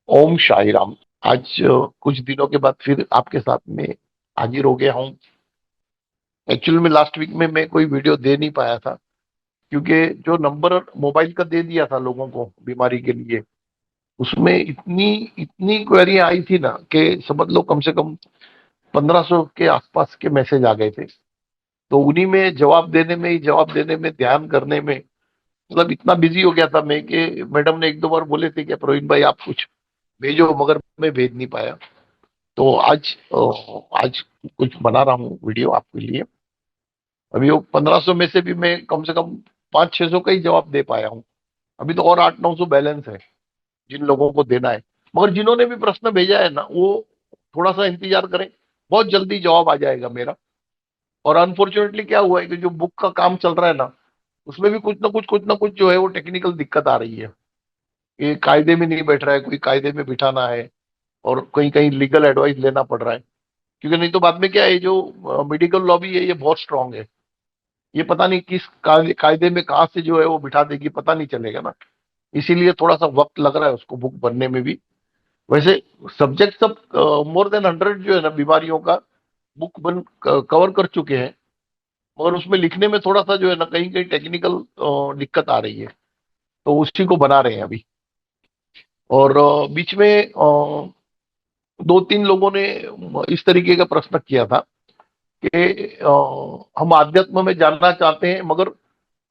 ओम शाई राम। आज कुछ दिनों के बाद फिर आपके साथ में हाजिर हो गया हूँ। एक्चुअली में लास्ट वीक में मैं कोई वीडियो दे नहीं पाया था, क्योंकि जो नंबर मोबाइल का दे दिया था लोगों को बीमारी के लिए, उसमें इतनी इतनी क्वेरियां आई थी ना कि समझ लो कम से कम 1500 के आसपास के मैसेज आ गए थे। तो उन्हीं में जवाब देने में ध्यान करने में मतलब इतना बिजी हो गया था मैं कि मैडम ने एक दो बार बोले थे कि प्रवीण भाई आप कुछ भेजो, मगर मैं भेज नहीं पाया। तो आज कुछ बना रहा हूँ वीडियो आपके लिए। अभी वो 1500 में से भी मैं कम से कम 500-600 का ही जवाब दे पाया हूँ। अभी तो और 800-900 बैलेंस है जिन लोगों को देना है। मगर जिन्होंने भी प्रश्न भेजा है ना, वो थोड़ा सा इंतजार करें, बहुत जल्दी जवाब आ जाएगा मेरा। और अनफॉर्चुनेटली क्या हुआ है कि जो बुक का काम चल रहा है ना, उसमें भी कुछ ना कुछ जो है वो टेक्निकल दिक्कत आ रही है। ये कायदे में नहीं बैठ रहा है, कोई कायदे में बिठाना है, और कहीं कहीं लीगल एडवाइस लेना पड़ रहा है। क्योंकि नहीं तो बाद में क्या है, जो मेडिकल लॉबी है ये बहुत स्ट्रांग है। ये पता नहीं किस कायदे में कहाँ से जो है वो बिठा देगी, पता नहीं चलेगा ना। इसीलिए थोड़ा सा वक्त लग रहा है उसको बुक बनने में भी। वैसे सब्जेक्ट सब मोर देन 100 जो है ना बीमारियों का बुक बन कवर कर चुके हैं। मगर उसमें लिखने में थोड़ा सा जो है ना कहीं कहीं टेक्निकल दिक्कत आ रही है। तो उसी को बना रहे हैं अभी। और बीच में दो तीन लोगों ने इस तरीके का प्रश्न किया था कि हम आध्यात्म में जानना चाहते हैं मगर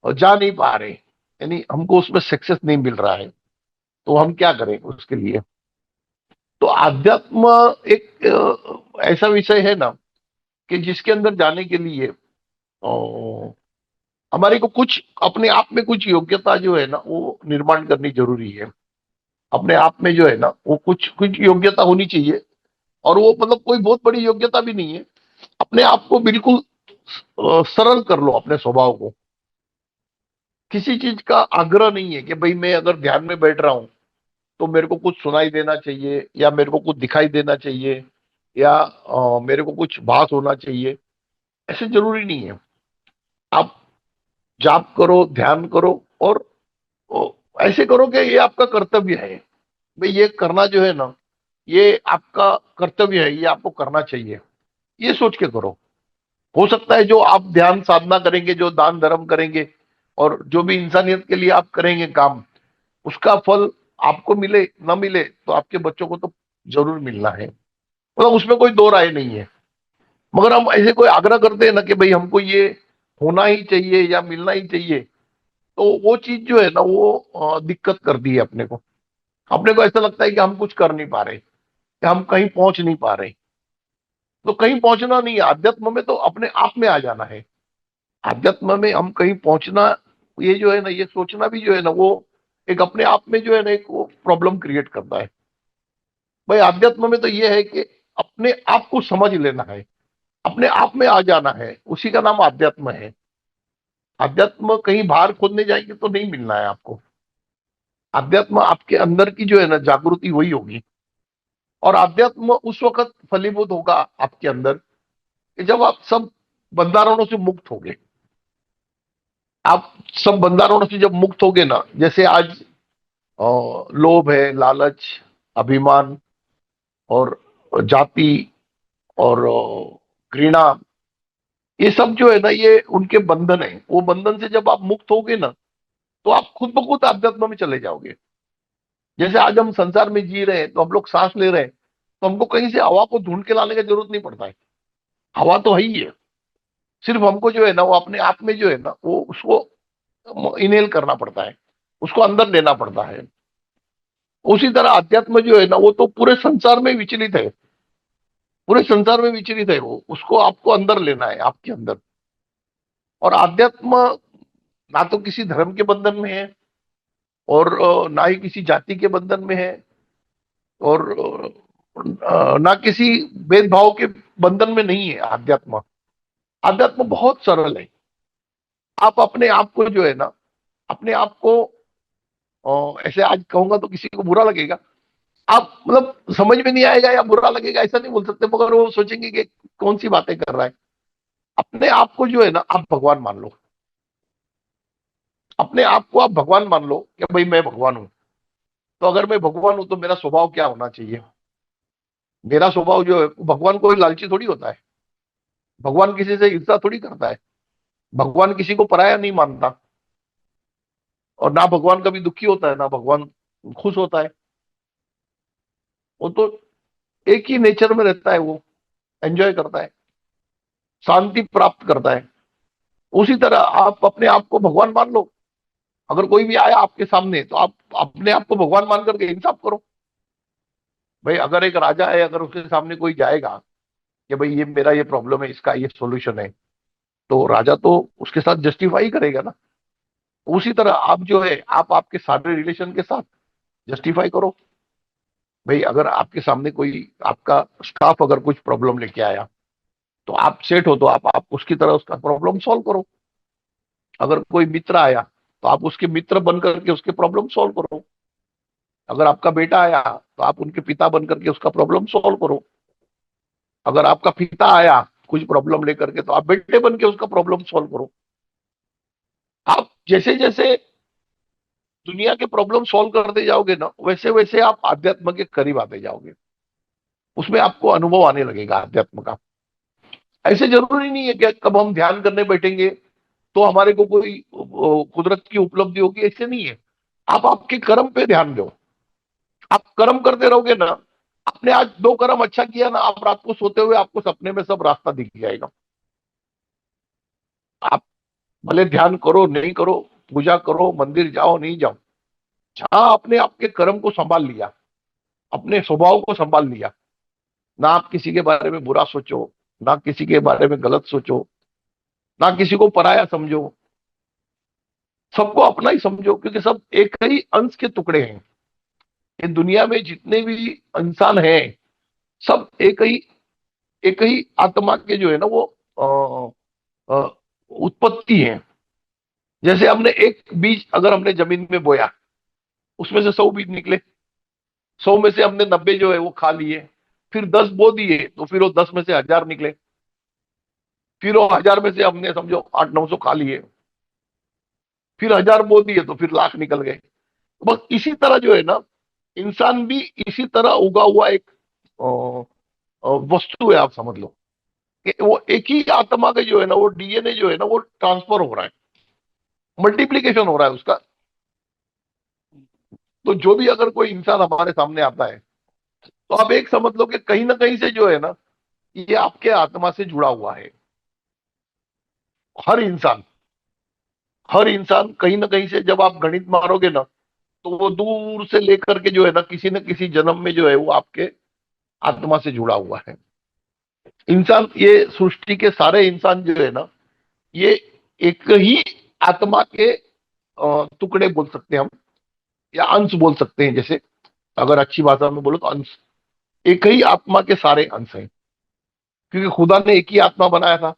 जा नहीं पा रहे, यानी हमको उसमें सक्सेस नहीं मिल रहा है, तो हम क्या करें उसके लिए। तो आध्यात्म एक ऐसा विषय है ना कि जिसके अंदर जाने के लिए हमारे को कुछ अपने आप में कुछ योग्यता जो है ना वो निर्माण करनी जरूरी है। अपने आप में जो है ना वो कुछ कुछ योग्यता होनी चाहिए। और वो मतलब कोई बहुत बड़ी योग्यता भी नहीं है। अपने आप को बिल्कुल सरल कर लो, अपने स्वभाव को। किसी चीज का आग्रह नहीं है कि भाई मैं अगर ध्यान में बैठ रहा हूं तो मेरे को कुछ सुनाई देना चाहिए, या मेरे को कुछ दिखाई देना चाहिए, या मेरे को कुछ भास होना चाहिए। ऐसे जरूरी नहीं है। आप जाप करो, ध्यान करो, और ऐसे करो कि ये आपका कर्तव्य है। भाई ये करना जो है ना, ये आपका कर्तव्य है, ये आपको करना चाहिए। ये सोच के करो। हो सकता है जो आप ध्यान साधना करेंगे, जो दान धर्म करेंगे, और जो भी इंसानियत के लिए आप करेंगे काम, उसका फल आपको मिले ना मिले, तो आपके बच्चों को तो जरूर मिलना है। मतलब उसमें कोई दो राय नहीं है। मगर हम ऐसे कोई आग्रह करते हैं ना कि भाई हमको ये होना ही चाहिए या मिलना ही चाहिए, तो वो चीज जो है ना वो दिक्कत कर दी है अपने को। अपने को ऐसा लगता है कि हम कुछ कर नहीं पा रहे, कि हम कहीं पहुंच नहीं पा रहे। तो कहीं पहुंचना नहीं है, अध्यात्म में तो अपने आप में आ जाना है। अध्यात्म में हम कहीं पहुंचना, ये जो है ना ये सोचना भी जो है ना वो एक अपने आप में जो है ना एक वो प्रॉब्लम क्रिएट करता है। भाई अध्यात्म में तो ये है कि अपने आप को समझ लेना है, अपने आप में आ जाना है, उसी का नाम अध्यात्म है। अध्यात्म कहीं बाहर खोदने जाएंगे तो नहीं मिलना है आपको। अध्यात्म आपके अंदर की जो है ना जागृति वही होगी। और अध्यात्म उस वक्त फलीभूत होगा आपके अंदर कि जब आप सब बंधारणों से मुक्त होगे। आप सब बंधारणों से जब मुक्त होगे ना, जैसे आज लोभ है, लालच, अभिमान, और जाति, और घृणा, ये सब जो है ना ये उनके बंधन है। वो बंधन से जब आप मुक्त होगे ना, तो आप खुद ब खुद अध्यात्म में चले जाओगे। जैसे आज हम संसार में जी रहे हैं, तो हम लोग सांस ले रहे हैं, तो हमको कहीं से हवा को ढूंढ के लाने की जरूरत नहीं पड़ता है। हवा तो है ही है। सिर्फ हमको जो है ना वो अपने आप में जो है ना वो उसको इनहेल करना पड़ता है, उसको अंदर लेना पड़ता है। उसी तरह अध्यात्म जो है ना वो तो पूरे संसार में विचलित है। पूरे संसार में विचलित है वो, उसको आपको अंदर लेना है, आपके अंदर। और अध्यात्म ना तो किसी धर्म के बंधन में है, और ना ही किसी जाति के बंधन में है, और ना किसी भेदभाव के बंधन में नहीं है अध्यात्म। अध्यात्म बहुत सरल है। आप अपने आप को जो है ना, अपने आप को ऐसे आज कहूंगा तो किसी को बुरा लगेगा। आप मतलब समझ में नहीं आएगा या बुरा लगेगा ऐसा नहीं बोल सकते, मगर वो सोचेंगे कि कौन सी बातें कर रहा है। अपने आप को जो है ना आप भगवान मान लो। अपने आप को आप भगवान मान लो कि भाई मैं भगवान हूं। तो अगर मैं भगवान हूं तो मेरा स्वभाव क्या होना चाहिए? मेरा स्वभाव जो है, भगवान कोई लालची थोड़ी होता है। भगवान किसी से ईर्ष्या थोड़ी करता है। भगवान किसी को पराया नहीं मानता। और ना भगवान कभी दुखी होता है, ना भगवान खुश होता है। वो तो एक ही नेचर में रहता है, वो एंजॉय करता है, शांति प्राप्त करता है। उसी तरह आप अपने आप को भगवान मान लो। अगर कोई भी आया आपके सामने तो आप अपने आप को भगवान मान करके इंसाफ करो। भाई अगर एक राजा है, अगर उसके सामने कोई जाएगा कि भाई ये मेरा ये प्रॉब्लम है, इसका ये सॉल्यूशन है, तो राजा तो उसके साथ जस्टिफाई करेगा ना। उसी तरह आप जो है, आप आपके सारे रिलेशन के साथ जस्टिफाई करो। भाई अगर आपके सामने कोई आपका स्टाफ अगर कुछ प्रॉब्लम लेके आया, तो आप सेठ हो तो आप उसकी तरह उसका प्रॉब्लम सॉल्व करो। अगर कोई मित्र आया, तो आप उसके मित्र बन करके उसके प्रॉब्लम सॉल्व करो। अगर आपका बेटा आया, तो आप उनके पिता बन करके उसका प्रॉब्लम सॉल्व करो। अगर आपका पिता आया कुछ प्रॉब्लम लेकर के, तो आप बेटे बन के उसका प्रॉब्लम सॉल्व करो। आप जैसे जैसे दुनिया के प्रॉब्लम सॉल्व करते जाओगे ना, वैसे वैसे आप आध्यात्म के करीब आते जाओगे। उसमें आपको अनुभव आने लगेगा आध्यात्म का। ऐसे जरूरी नहीं है कि कब हम ध्यान करने बैठेंगे तो हमारे को कोई कुदरत की उपलब्धि होगी, ऐसे नहीं है। आप आपके कर्म पे ध्यान दो। आप कर्म करते रहोगे ना। आपने आज 2 कर्म अच्छा किया ना, आप रात को सोते हुए आपको सपने में सब रास्ता दिख जाएगा। आप भले ध्यान करो नहीं करो, पूजा करो, मंदिर जाओ नहीं जाओ, जहां आपने आपके कर्म को संभाल लिया, अपने स्वभाव को संभाल लिया, ना आप किसी के बारे में बुरा सोचो, ना किसी के बारे में गलत सोचो, ना किसी को पराया समझो, सबको अपना ही समझो, क्योंकि सब एक ही अंश के टुकड़े हैं। ये दुनिया में जितने भी इंसान हैं, सब एक ही आत्मा के जो है ना, वो अ, अ, उत्पत्ति है। जैसे हमने एक बीज अगर हमने जमीन में बोया, उसमें से 100 बीज निकले। 100 में से हमने 90 जो है वो खा लिए। फिर 10 बो दिए, तो फिर वो 10 में से 1000 निकले। फिर वो 1000 में से हमने समझो 800-900 खा लिए। फिर 1000 बो दिए, तो फिर लाख निकल गए। बस इसी तरह जो है ना, इंसान भी इसी तरह उगा हुआ एक वस्तु है, आप समझ लो। कि वो एक ही आत्मा का जो है ना, वो डीएनए जो है ना, वो ट्रांसफर हो रहा है, मल्टीप्लीकेशन हो रहा है उसका। तो जो भी अगर कोई इंसान हमारे सामने आता है, तो आप एक समझ लो कि कहीं ना कहीं से जो है ना, ये आपके आत्मा से जुड़ा हुआ है। हर इंसान, हर इंसान कहीं ना कहीं से, जब आप गणित मारोगे ना, तो वो दूर से लेकर के जो है ना, किसी न किसी जन्म में जो है वो आपके आत्मा से जुड़ा हुआ है। इंसान, ये सृष्टि के सारे इंसान जो है ना, ये एक ही आत्मा के टुकड़े बोल सकते हैं हम, या अंश बोल सकते हैं। जैसे अगर अच्छी भाषा में बोलो तो अंश, एक ही आत्मा के सारे अंश हैं। क्योंकि खुदा ने एक ही आत्मा बनाया था,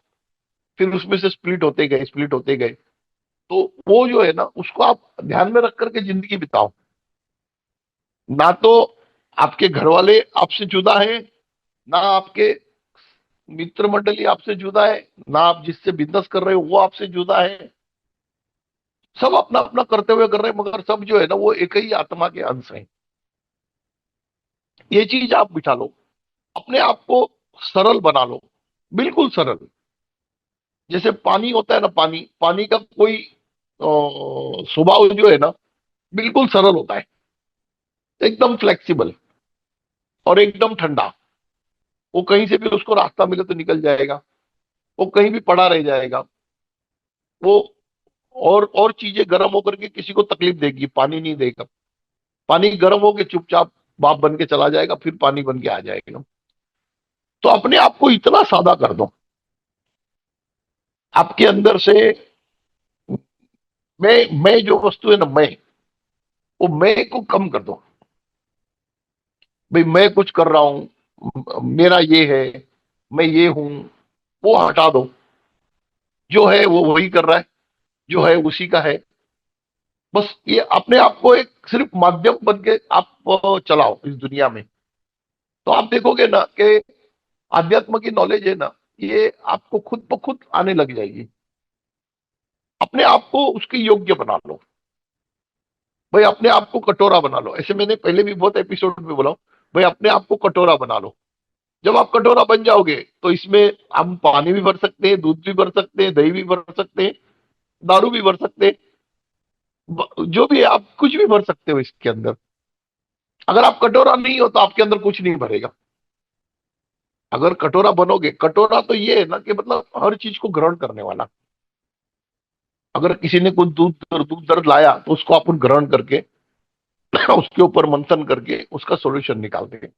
फिर उसमें से स्प्लिट होते गए, स्प्लिट होते गए। तो वो जो है ना, उसको आप ध्यान में रख करके जिंदगी बिताओ। ना तो आपके घर वाले आपसे जुदा है, ना आपके मित्र मंडली आपसे जुदा है, ना आप जिससे बिजनेस कर रहे हो वो आपसे जुदा है। सब अपना अपना करते हुए कर रहे हैं, मगर सब जो है ना, वो एक ही आत्मा के अंश हैं। ये चीज आप बिठा लो। अपने आप को सरल बना लो, बिल्कुल सरल। जैसे पानी होता है ना, पानी पानी का कोई स्वभाव जो है ना, बिल्कुल सरल होता है, एकदम फ्लेक्सिबल और एकदम ठंडा। वो कहीं से भी उसको रास्ता मिले तो निकल जाएगा, वो कहीं भी पड़ा रह जाएगा। वो और चीजें गर्म होकर के किसी को तकलीफ देगी, पानी नहीं देगा। पानी गर्म होके चुपचाप भाप बन के चला जाएगा, फिर पानी बन के आ जाएगा। तो अपने आप को इतना सादा कर दो, आपके अंदर से मैं जो वस्तु है ना, वो मैं को कम कर दो। भाई मैं कुछ कर रहा हूं, मेरा ये है, मैं ये हूं, वो हटा दो। जो है वो वही कर रहा है, जो है उसी का है। बस ये अपने आप को एक सिर्फ माध्यम बन के आप चलाओ इस दुनिया में। तो आप देखोगे ना कि आध्यात्म की नॉलेज है ना, ये आपको खुद ब खुद आने लग जाएगी। अपने आप को उसके योग्य बना लो। भाई अपने आप को कटोरा बना लो, ऐसे मैंने पहले भी बहुत एपिसोड में बोला हूं, भाई अपने आप को कटोरा बना लो। जब आप कटोरा बन जाओगे तो इसमें हम पानी भी भर सकते हैं, दूध भी भर सकते हैं, दही भी भर सकते हैं, दारू भी भर सकते हैं, जो भी है आप कुछ भी भर सकते हो इसके अंदर। अगर आप कटोरा नहीं हो तो आपके अंदर कुछ नहीं भरेगा। अगर कटोरा बनोगे, कटोरा तो ये है ना कि मतलब हर चीज को ग्रहण करने वाला। अगर किसी ने कुछ दूध दर्द लाया तो उसको अपन ग्रहण करके उसके ऊपर मंथन करके उसका सॉल्यूशन निकालते हैं।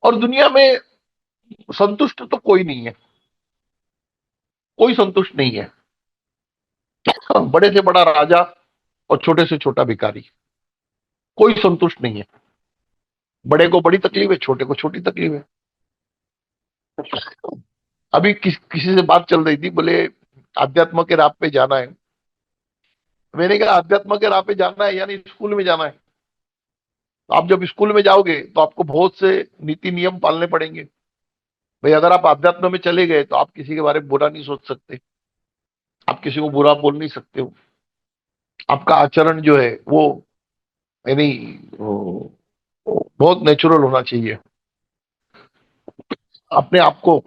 और दुनिया में संतुष्ट तो कोई नहीं है, कोई संतुष्ट नहीं है। बड़े से बड़ा राजा और छोटे से छोटा भिखारी, कोई संतुष्ट नहीं है। बड़े को बड़ी तकलीफ है, छोटे को छोटी तकलीफ है। अभी किसी से बात चल रही थी, बोले आध्यात्म के राह पे जाना है। मैंने कहा आध्यात्म के राह पे जाना है यानी स्कूल में जाना है। तो आप जब स्कूल में जाओगे तो आपको बहुत से नीति नियम पालने पड़ेंगे। भाई अगर आप आध्यात्म में चले गए तो आप किसी के बारे में बुरा नहीं सोच सकते, आप किसी को बुरा बोल नहीं सकते हो। आपका आचरण जो है वो यानी बहुत नेचुरल होना चाहिए। अपने आप को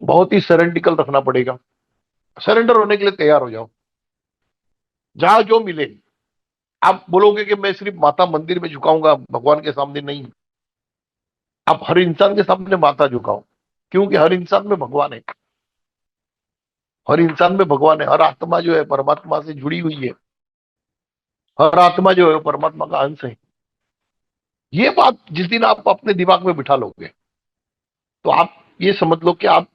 बहुत ही सरेंडिकल रखना पड़ेगा। सरेंडर होने के लिए तैयार हो जाओ, जहां जो मिले। आप बोलोगे कि मैं सिर्फ माथा मंदिर में झुकाऊंगा, भगवान के सामने नहीं। आप हर इंसान के सामने माथा झुकाओ, क्योंकि हर इंसान में भगवान है। हर इंसान में भगवान है, हर आत्मा जो है परमात्मा से जुड़ी हुई है। हर आत्मा जो है वो परमात्मा का अंश है। ये बात जिस दिन आप अपने दिमाग में बिठा लोगे तो आप ये समझ लो कि आप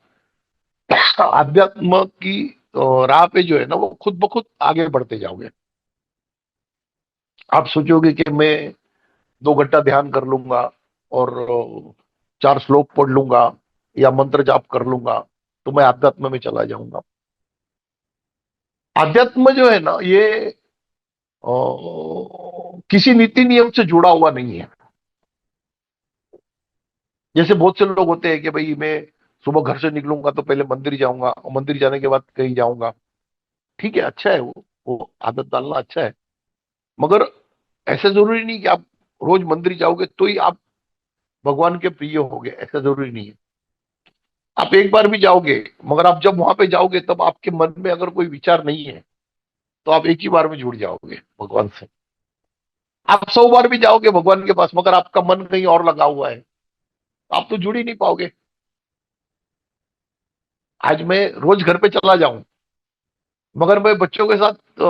अध्यात्म की राह पे जो है ना वो खुद ब खुद आगे बढ़ते जाओगे। आप सोचोगे कि मैं 2 घंटा ध्यान कर लूंगा और 4 श्लोक पढ़ लूंगा या मंत्र जाप कर लूंगा तो मैं अध्यात्म में चला जाऊंगा। अध्यात्म जो है ना ये किसी नीति नियम से जुड़ा हुआ नहीं है। जैसे बहुत से लोग होते हैं कि भाई मैं सुबह घर से निकलूंगा तो पहले मंदिर जाऊंगा और मंदिर जाने के बाद कहीं जाऊंगा। ठीक है, अच्छा है, वो आदत डालना अच्छा है। मगर ऐसा जरूरी नहीं कि आप रोज मंदिर जाओगे तो ही आप भगवान के प्रिय होगे, ऐसा जरूरी नहीं है। आप एक बार भी जाओगे, मगर आप जब वहां पे जाओगे तब आपके मन में अगर कोई विचार नहीं है तो आप एक ही बार में जुड़ जाओगे भगवान से। आप 100 बार भी जाओगे भगवान के पास मगर आपका मन कहीं और लगा हुआ है तो आप तो जुड़ ही नहीं पाओगे। आज मैं रोज घर पे चला जाऊं मगर मैं बच्चों के साथ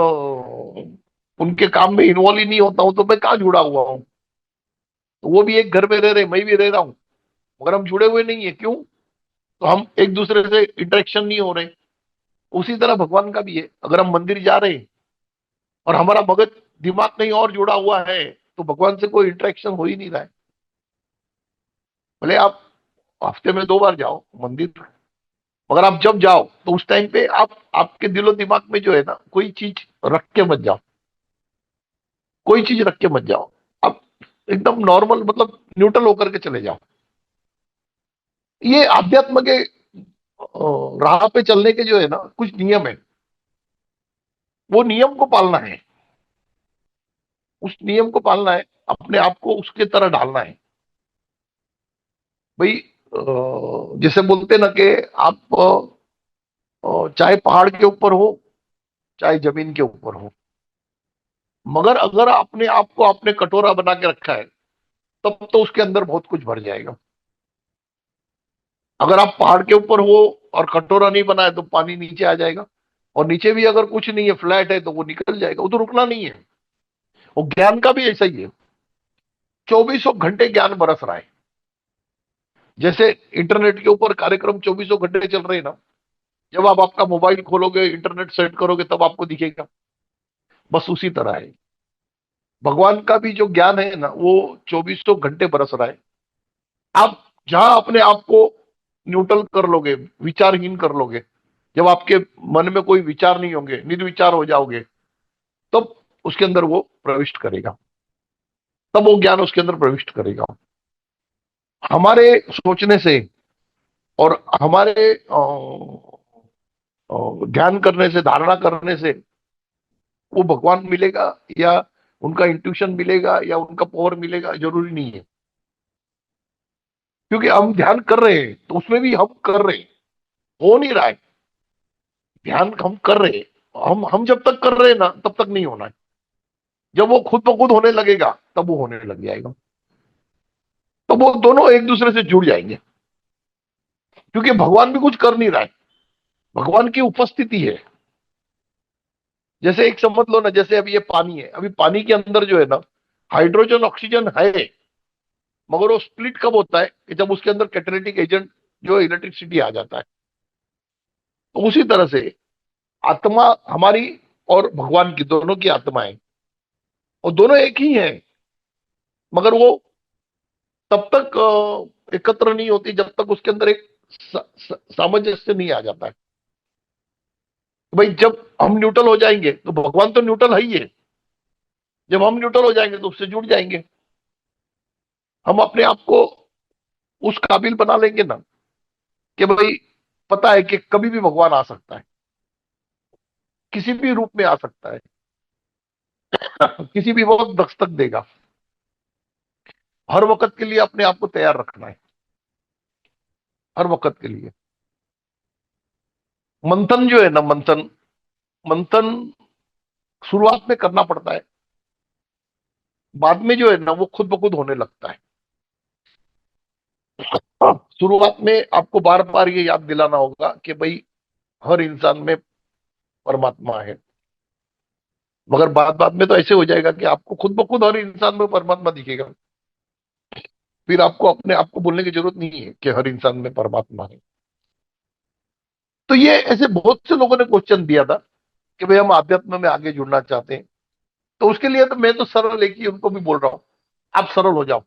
उनके काम में इन्वॉल्व ही नहीं होता हूं तो मैं कहाँ जुड़ा हुआ हूँ। तो वो भी एक घर में रह रहे, मैं भी रह रहा हूँ, मगर हम जुड़े हुए नहीं है। क्यों? तो हम एक दूसरे से इंटरेक्शन नहीं हो रहे। उसी तरह भगवान का भी है, अगर हम मंदिर जा रहे हैं और हमारा मगज दिमाग कहीं और जुड़ा हुआ है तो भगवान से कोई इंटरेक्शन हो ही नहीं रहा है। भले आप हफ्ते में 2 बार जाओ मंदिर, मगर आप जब जाओ तो उस टाइम पे आप आपके दिलो दिमाग में जो है ना कोई चीज रख के मत जाओ। कोई चीज रख के मत जाओ। आप एकदम नॉर्मल मतलब न्यूट्रल होकर के चले जाओ। ये आध्यात्म के राह पे चलने के जो है ना कुछ नियम है, वो नियम को पालना है। उस नियम को पालना है, अपने आप को उसके तरह ढालना है। भाई जैसे बोलते ना कि आप चाहे पहाड़ के ऊपर हो चाहे जमीन के ऊपर हो, मगर अगर आपने आपको आपने कटोरा बना के रखा है तब तो उसके अंदर बहुत कुछ भर जाएगा। अगर आप पहाड़ के ऊपर हो और कटोरा नहीं बनाए तो पानी नीचे आ जाएगा, और नीचे भी अगर कुछ नहीं है, फ्लैट है, तो वो निकल जाएगा, वो तो रुकना नहीं है। और ज्ञान का भी ऐसा ही है, 2400 घंटे ज्ञान बरस रहा है। जैसे इंटरनेट के ऊपर कार्यक्रम 2400 घंटे चल रहे हैं ना, जब आप आपका मोबाइल खोलोगे इंटरनेट सेट करोगे तब आपको दिखेगा। बस उसी तरह है, भगवान का भी जो ज्ञान है ना वो 2400 घंटे बरस रहा है। आप जहां अपने आप को न्यूट्रल कर लोगे, विचारहीन कर लोगे, जब आपके मन में कोई विचार नहीं होंगे, निर्विचार हो जाओगे, तब उसके अंदर वो प्रविष्ट करेगा, तब वो ज्ञान उसके अंदर प्रविष्ट करेगा। हमारे सोचने से और हमारे ध्यान करने से, धारणा करने से वो भगवान मिलेगा या उनका इंट्यूशन मिलेगा या उनका पावर मिलेगा, जरूरी नहीं है। क्योंकि हम ध्यान कर रहे हैं तो उसमें भी हम कर रहे हैं, हो नहीं रहा है। ध्यान हम कर रहे हैं, हम जब तक कर रहे हैं ना तब तक नहीं होना है। जब वो खुद ब खुद होने लगेगा तब वो होने लग जाएगा। तो वो दोनों एक दूसरे से जुड़ जाएंगे, क्योंकि भगवान भी कुछ कर नहीं रहा है, भगवान की उपस्थिति है। जैसे एक समझ लो ना, जैसे अभी ये पानी है, अभी पानी के अंदर जो है ना हाइड्रोजन ऑक्सीजन है, मगर वो स्प्लिट कब होता है कि जब उसके अंदर कैटालिटिक एजेंट जो इलेक्ट्रिसिटी आ जाता है। तो उसी तरह से आत्मा हमारी और भगवान की, दोनों की आत्माएं, और दोनों एक ही है, मगर वो तब तक एकत्र नहीं होती जब तक उसके अंदर एक सामंजस्य नहीं आ जाता है। भाई जब हम न्यूट्रल हो जाएंगे तो भगवान तो न्यूट्रल है ही है, जब हम न्यूट्रल हो जाएंगे तो उससे जुड़ जाएंगे। हम अपने आप को उस काबिल बना लेंगे ना कि भाई पता है कि कभी भी भगवान आ सकता है, किसी भी रूप में आ सकता है, किसी भी वक्त दस्तक देगा। हर वक्त के लिए अपने आप को तैयार रखना है, हर वक्त के लिए। मंथन जो है ना, मंथन मंथन शुरुआत में करना पड़ता है, बाद में जो है ना वो खुद ब खुद होने लगता है। हाँ, शुरुआत में आपको बार बार ये याद दिलाना होगा कि भाई हर इंसान में परमात्मा है, मगर बाद बाद में तो ऐसे हो जाएगा कि आपको खुद ब खुद हर इंसान में परमात्मा दिखेगा। फिर आपको अपने आप को बोलने की जरूरत नहीं है कि हर इंसान में परमात्मा है। तो ये ऐसे बहुत से लोगों ने क्वेश्चन दिया था कि भाई हम आध्यात्म में आगे जुड़ना चाहते हैं। तो उसके लिए तो मैं तो सरल एक ही उनको भी बोल रहा हूँ, आप सरल हो जाओ।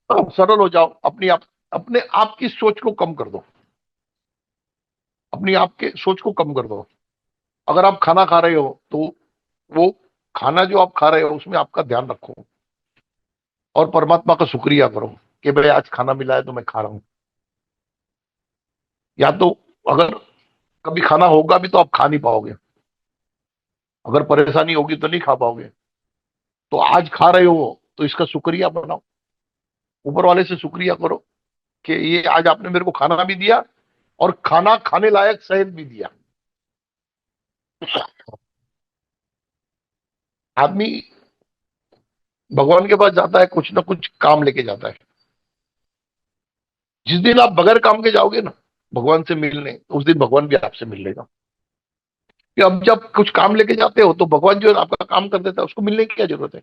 आप सरल हो जाओ, अपने आप की सोच को कम कर दो, अपनी आपके सोच को कम कर दो। अगर आप खाना खा रहे हो तो वो खाना जो आप खा रहे हो उसमें आपका ध्यान रखो, और परमात्मा का शुक्रिया करो कि भाई आज खाना मिला है तो मैं खा रहा हूं। या तो अगर कभी खाना होगा भी तो आप खा नहीं पाओगे, अगर परेशानी होगी तो नहीं खा पाओगे। तो आज खा रहे हो तो इसका शुक्रिया बनाओ, ऊपर वाले से शुक्रिया करो कि ये आज आपने मेरे को खाना भी दिया और खाना खाने लायक शहद भी दिया। आदमी भगवान के पास जाता है कुछ ना कुछ काम लेके जाता है। जिस दिन आप बगैर काम के जाओगे ना भगवान से मिलने, तो उस दिन भगवान भी आपसे मिल लेगा। कि अब जब कुछ काम लेके जाते हो तो भगवान जो है आपका काम कर देता है, उसको मिलने की क्या जरूरत है।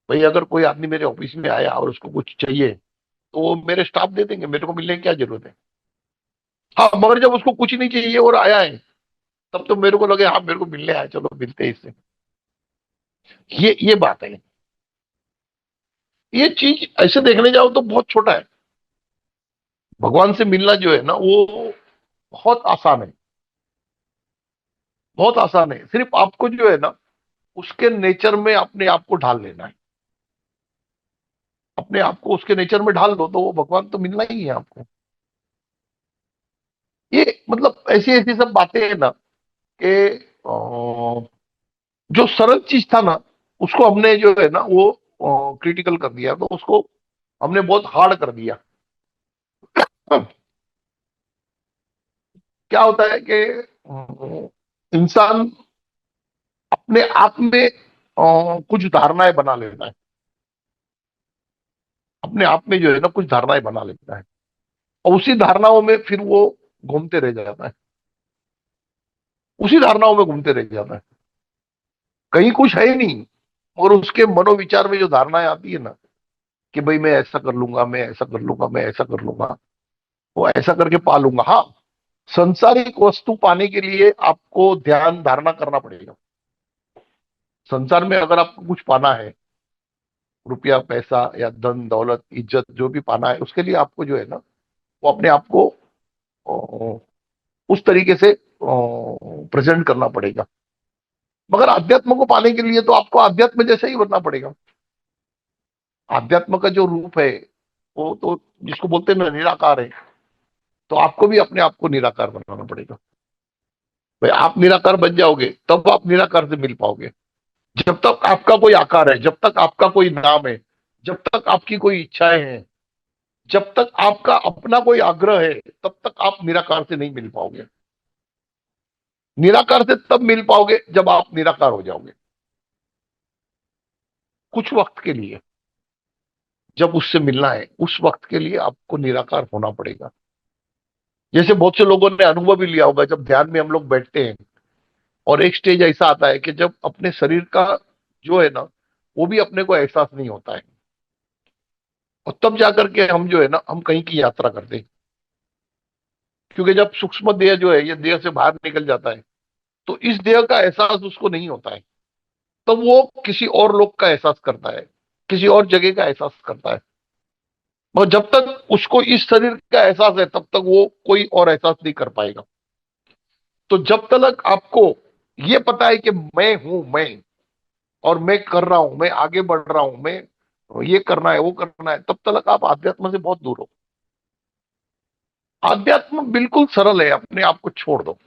भाई अगर कोई आदमी मेरे ऑफिस में आया और उसको कुछ चाहिए तो वो मेरे स्टाफ दे देंगे, मेरे को मिलने की क्या जरूरत है। हाँ, मगर जब उसको कुछ नहीं चाहिए और आया है तब तो मेरे को लगे हाँ मेरे को मिलने आया, चलो मिलते हैं इससे। ये बात है। ये चीज ऐसे देखने जाओ तो बहुत छोटा है। भगवान से मिलना जो है ना वो बहुत आसान है, बहुत आसान है। सिर्फ आपको जो है ना उसके नेचर में अपने आप को ढाल लेना है। अपने आप को उसके नेचर में ढाल दो तो वो भगवान तो मिलना ही है आपको। ये मतलब ऐसी ऐसी सब बातें हैं ना कि जो सरल चीज था ना उसको हमने जो है ना वो क्रिटिकल कर दिया, तो उसको हमने बहुत हार्ड कर दिया। क्या होता है कि इंसान अपने आप में कुछ धारणाएं बना लेता है, अपने आप में जो है ना कुछ धारणाएं बना लेता है, और उसी धारणाओं में फिर वो घूमते रह जाता है, उसी धारणाओं में घूमते रह जाता है। कहीं कुछ है ही नहीं, और उसके मनोविचार में जो धारणाएं आती है ना कि भाई मैं ऐसा कर लूंगा, मैं ऐसा कर लूंगा, मैं ऐसा कर लूंगा, वो ऐसा करके पा लूंगा। हाँ, संसारिक वस्तु पाने के लिए आपको ध्यान धारणा करना पड़ेगा। संसार में अगर आपको कुछ पाना है, रुपया पैसा या धन दौलत इज्जत जो भी पाना है, उसके लिए आपको जो है ना वो अपने आप को उस तरीके से प्रेजेंट करना पड़ेगा। मगर अध्यात्म को पाने के लिए तो आपको अध्यात्म जैसे ही बनना पड़ेगा। अध्यात्म का जो रूप है वो तो जिसको बोलते हैं ना निराकार है, तो आपको भी अपने आप को निराकार बनाना पड़ेगा। भाई आप निराकार बन जाओगे तब आप निराकार से मिल पाओगे। जब तक आपका कोई आकार है, जब तक आपका कोई नाम है, जब तक आपकी कोई इच्छाएं हैं, जब तक आपका अपना कोई आग्रह है, तब तक आप निराकार से नहीं मिल पाओगे। निराकार से तब मिल पाओगे जब आप निराकार हो जाओगे, कुछ वक्त के लिए। जब उससे मिलना है उस वक्त के लिए आपको निराकार होना पड़ेगा। जैसे बहुत से लोगों ने अनुभव भी लिया होगा, जब ध्यान में हम लोग बैठते हैं और एक स्टेज ऐसा आता है कि जब अपने शरीर का जो है ना, वो भी अपने को एहसास नहीं होता है, और तब जाकर के हम जो है ना, हम कहीं की यात्रा करते हैं। क्योंकि जब सूक्ष्म देह जो है ये देह से बाहर निकल जाता है, तो इस देह का एहसास उसको नहीं होता है। तब वो किसी और लोक का एहसास करता है, किसी और जगह का एहसास करता है। और जब तक उसको इस शरीर का एहसास है तब तक वो कोई और एहसास नहीं कर पाएगा। तो जब तक आपको ये पता है कि मैं हूं मैं, और मैं कर रहा हूं, मैं आगे बढ़ रहा हूं, मैं ये करना है वो करना है, तब तक आप आध्यात्म से बहुत दूर हो। आध्यात्म बिल्कुल सरल है, अपने आप को छोड़ दो।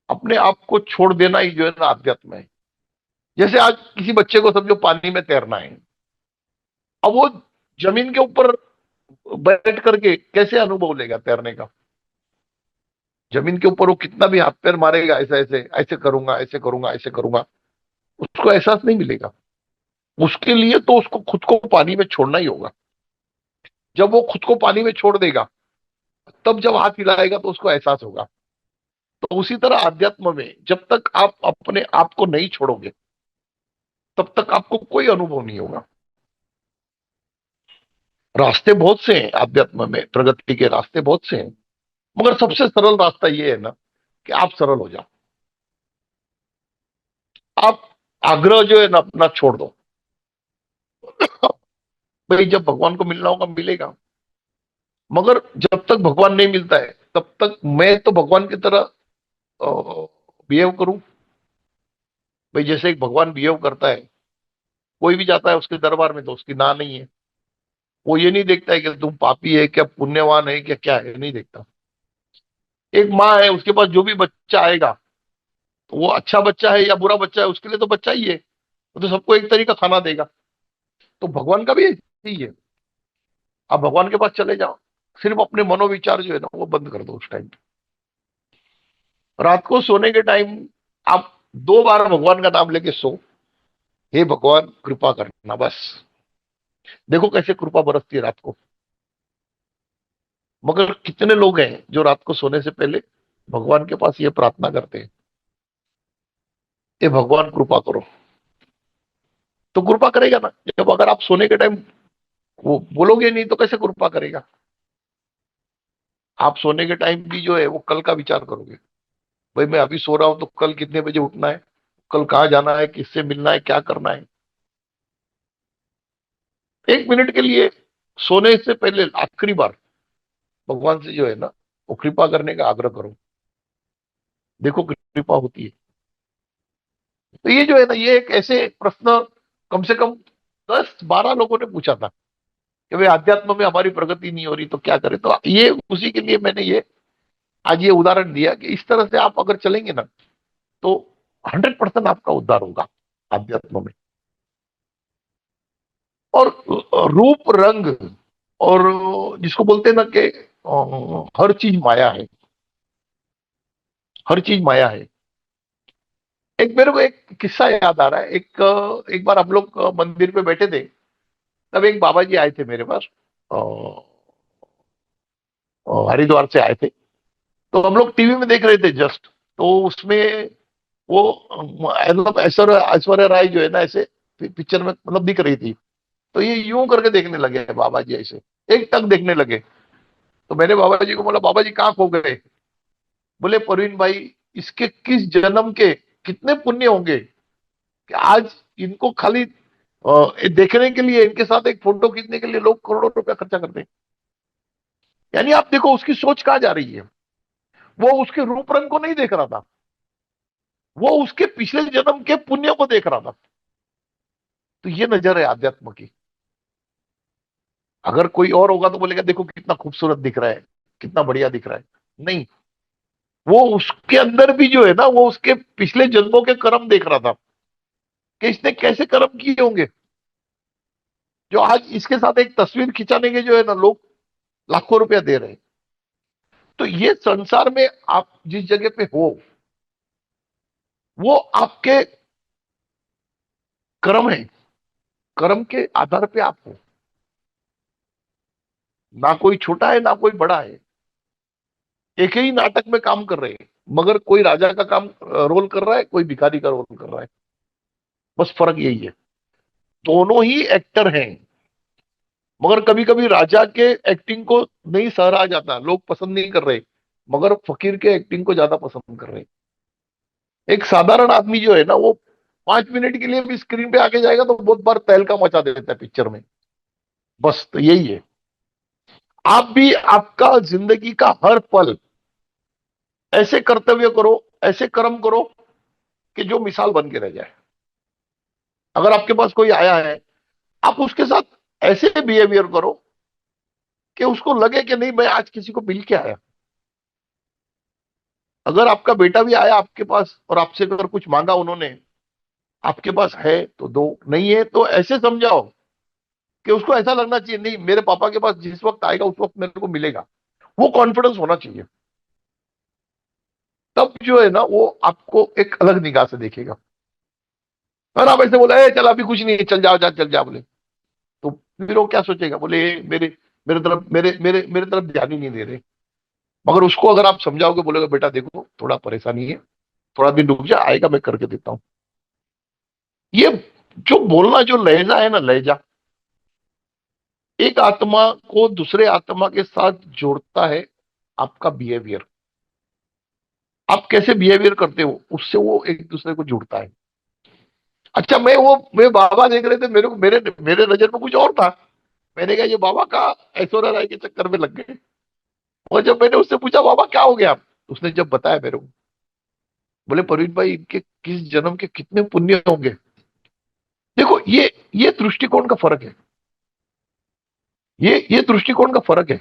अपने आप को छोड़ देना ही जो है ना आध्यात्म है। जैसे आज किसी बच्चे को समझो पानी में तैरना है, अब वो जमीन के ऊपर बैठ करके कैसे अनुभव लेगा तैरने का? जमीन के ऊपर वो कितना भी हाथ पैर मारेगा, ऐसे ऐसे ऐसे करूंगा ऐसे करूंगा ऐसे करूंगा, उसको एहसास नहीं मिलेगा। उसके लिए तो उसको खुद को पानी में छोड़ना ही होगा। जब वो खुद को पानी में छोड़ देगा, तब जब हाथ हिलाएगा तो उसको एहसास होगा। तो उसी तरह आध्यात्म में जब तक आप अपने आप को नहीं छोड़ोगे, तब तक आपको कोई अनुभव नहीं होगा। रास्ते बहुत से हैं आध्यात्म में, प्रगति के रास्ते बहुत से हैं, मगर सबसे सरल रास्ता ये है ना कि आप सरल हो जाओ। आप आग्रह जो है ना अपना छोड़ दो। भाई जब भगवान को मिलना होगा मिलेगा, मगर जब तक भगवान नहीं मिलता है तब तक मैं तो भगवान की तरह बिहेव करूं। भाई जैसे एक भगवान बिहेव करता है, कोई भी जाता है उसके दरबार में तो उसकी ना नहीं है। वो ये नहीं देखता है कि तुम पापी है क्या पुण्यवान है क्या, क्या है, नहीं देखता। एक माँ है, उसके पास जो भी बच्चा आएगा, तो वो अच्छा बच्चा है या बुरा बच्चा है, उसके लिए तो बच्चा ही है, वो तो सबको एक तरीका खाना देगा। तो भगवान का भी ऐसे ही है। आप भगवान के पास चले जाओ, सिर्फ अपने मनोविचार जो है ना वो बंद कर दो। उस टाइम रात को सोने के टाइम आप 2 बार भगवान का नाम लेके सो, हे भगवान कृपा करना, बस। देखो कैसे कृपा बरसती है रात को। मगर कितने लोग हैं जो रात को सोने से पहले भगवान के पास ये प्रार्थना करते हैं, हे भगवान कृपा करो। तो कृपा करेगा ना, जब अगर आप सोने के टाइम वो बोलोगे नहीं तो कैसे कृपा करेगा? आप सोने के टाइम भी जो है वो कल का विचार करोगे। भाई मैं अभी सो रहा हूं तो कल कितने बजे उठना है, कल कहाँ जाना है, किससे मिलना है, क्या करना है। 1 मिनट के लिए सोने से पहले आखिरी बार भगवान से जो है ना वो कृपा करने का आग्रह करो। देखो कृपा होती है। तो ये जो है ना, ये एक ऐसे प्रश्न कम से कम 10-12 लोगों ने पूछा था कि भाई अध्यात्म में हमारी प्रगति नहीं हो रही तो क्या करें। तो ये उसी के लिए मैंने ये आज ये उदाहरण दिया कि इस तरह से आप अगर चलेंगे ना, तो 100% आपका उद्धार होगा अध्यात्म में। और रूप रंग, और जिसको बोलते हैं ना कि हर चीज माया है, हर चीज माया है। एक मेरे को एक किस्सा याद आ रहा है। एक बार हम लोग मंदिर पे बैठे थे, तब एक बाबा जी आए थे मेरे पास। अ, हरिद्वार से आए थे। तो हम लोग टीवी में देख रहे थे जस्ट, तो उसमें वो मतलब ऐश्वर्या ऐश्वर्या राय जो है ना ऐसे पिक्चर में मतलब दिख रही थी। तो ये यूं करके देखने लगे बाबा जी, ऐसे एक टक देखने लगे। तो मैंने बाबा जी को बोला, बाबा जी कहाँ खो गए? बोले परवीन भाई, इसके किस जन्म के कितने पुण्य होंगे कि आज इनको खाली ये देखने के लिए, इनके साथ एक फोटो खींचने के लिए लोग करोड़ों रुपया खर्चा करते हैं। यानी आप देखो उसकी सोच कहाँ जा रही है। वो उसके रूप रंग को नहीं देख रहा था, वो उसके पिछले जन्म के पुण्य को देख रहा था। तो ये नजर है आध्यात्म की। अगर कोई और होगा तो बोलेगा देखो कितना खूबसूरत दिख रहा है, कितना बढ़िया दिख रहा है। नहीं, वो उसके अंदर भी जो है ना, वो उसके पिछले जन्मों के कर्म देख रहा था कि इसने कैसे कर्म किए होंगे, जो आज इसके साथ एक तस्वीर खिंचाने के जो है ना लोग लाखों रुपया दे रहे हैं। तो ये संसार में आप जिस जगह पे हो, वो आपके कर्म है। कर्म के आधार पे आप हो। ना कोई छोटा है ना कोई बड़ा है। एक ही नाटक में काम कर रहे हैं, मगर कोई राजा का काम रोल कर रहा है, कोई भिखारी का रोल कर रहा है। बस फर्क यही है। दोनों ही एक्टर हैं। मगर कभी कभी राजा के एक्टिंग को नहीं सराहा जाता, लोग पसंद नहीं कर रहे। मगर फकीर के एक्टिंग को ज्यादा पसंद कर रहे हैं। एक साधारण आदमी जो है ना, वो 5 मिनट के लिए भी स्क्रीन पे आके जाएगा तो बहुत बार तहलका मचा देता है पिक्चर में। बस तो यही है। आप भी आपका जिंदगी का हर पल ऐसे कर्तव्य करो, ऐसे कर्म करो कि जो मिसाल बन के रह जाए। अगर आपके पास कोई आया है, आप उसके साथ ऐसे बिहेवियर करो कि उसको लगे कि नहीं, मैं आज किसी को मिल के आया। अगर आपका बेटा भी आया आपके पास और आपसे अगर कुछ मांगा उन्होंने, आपके पास है तो दो, नहीं है तो ऐसे समझाओ कि उसको ऐसा लगना चाहिए, नहीं मेरे पापा के पास जिस वक्त आएगा उस वक्त मेरे को मिलेगा। वो कॉन्फिडेंस होना चाहिए। तब जो है ना वो आपको एक अलग निगाह से देखेगा। और आप ऐसे बोला, चल अभी कुछ नहीं है, चल जाओ, जा चल जा बोले, तो फिर वो क्या सोचेगा, बोले मेरे मेरे तरफ मेरे तरफ ध्यान ही नहीं दे रहे। मगर उसको अगर आप समझाओगे, बोलेगा बेटा देखो थोड़ा परेशानी है, थोड़ा दिन रुक जा, आएगा मैं करके देता हूँ। ये जो बोलना, जो लहजा है ना, लहजा एक आत्मा को दूसरे आत्मा के साथ जोड़ता है। आपका बिहेवियर, आप कैसे बिहेवियर करते हो, उससे वो एक दूसरे को जुड़ता है। अच्छा, मैं बाबा देख रहे थे, मेरे को मेरे मेरे नजर में कुछ और था। मैंने कहा ये बाबा का ऐश्वर्या राय के चक्कर में लग गए। और जब मैंने उससे पूछा बाबा क्या हो गया, उसने जब बताया मेरे को, बोले परवीन भाई इनके किस जन्म के कितने पुण्य होंगे। देखो ये दृष्टिकोण का फर्क है। ये दृष्टिकोण का फर्क है।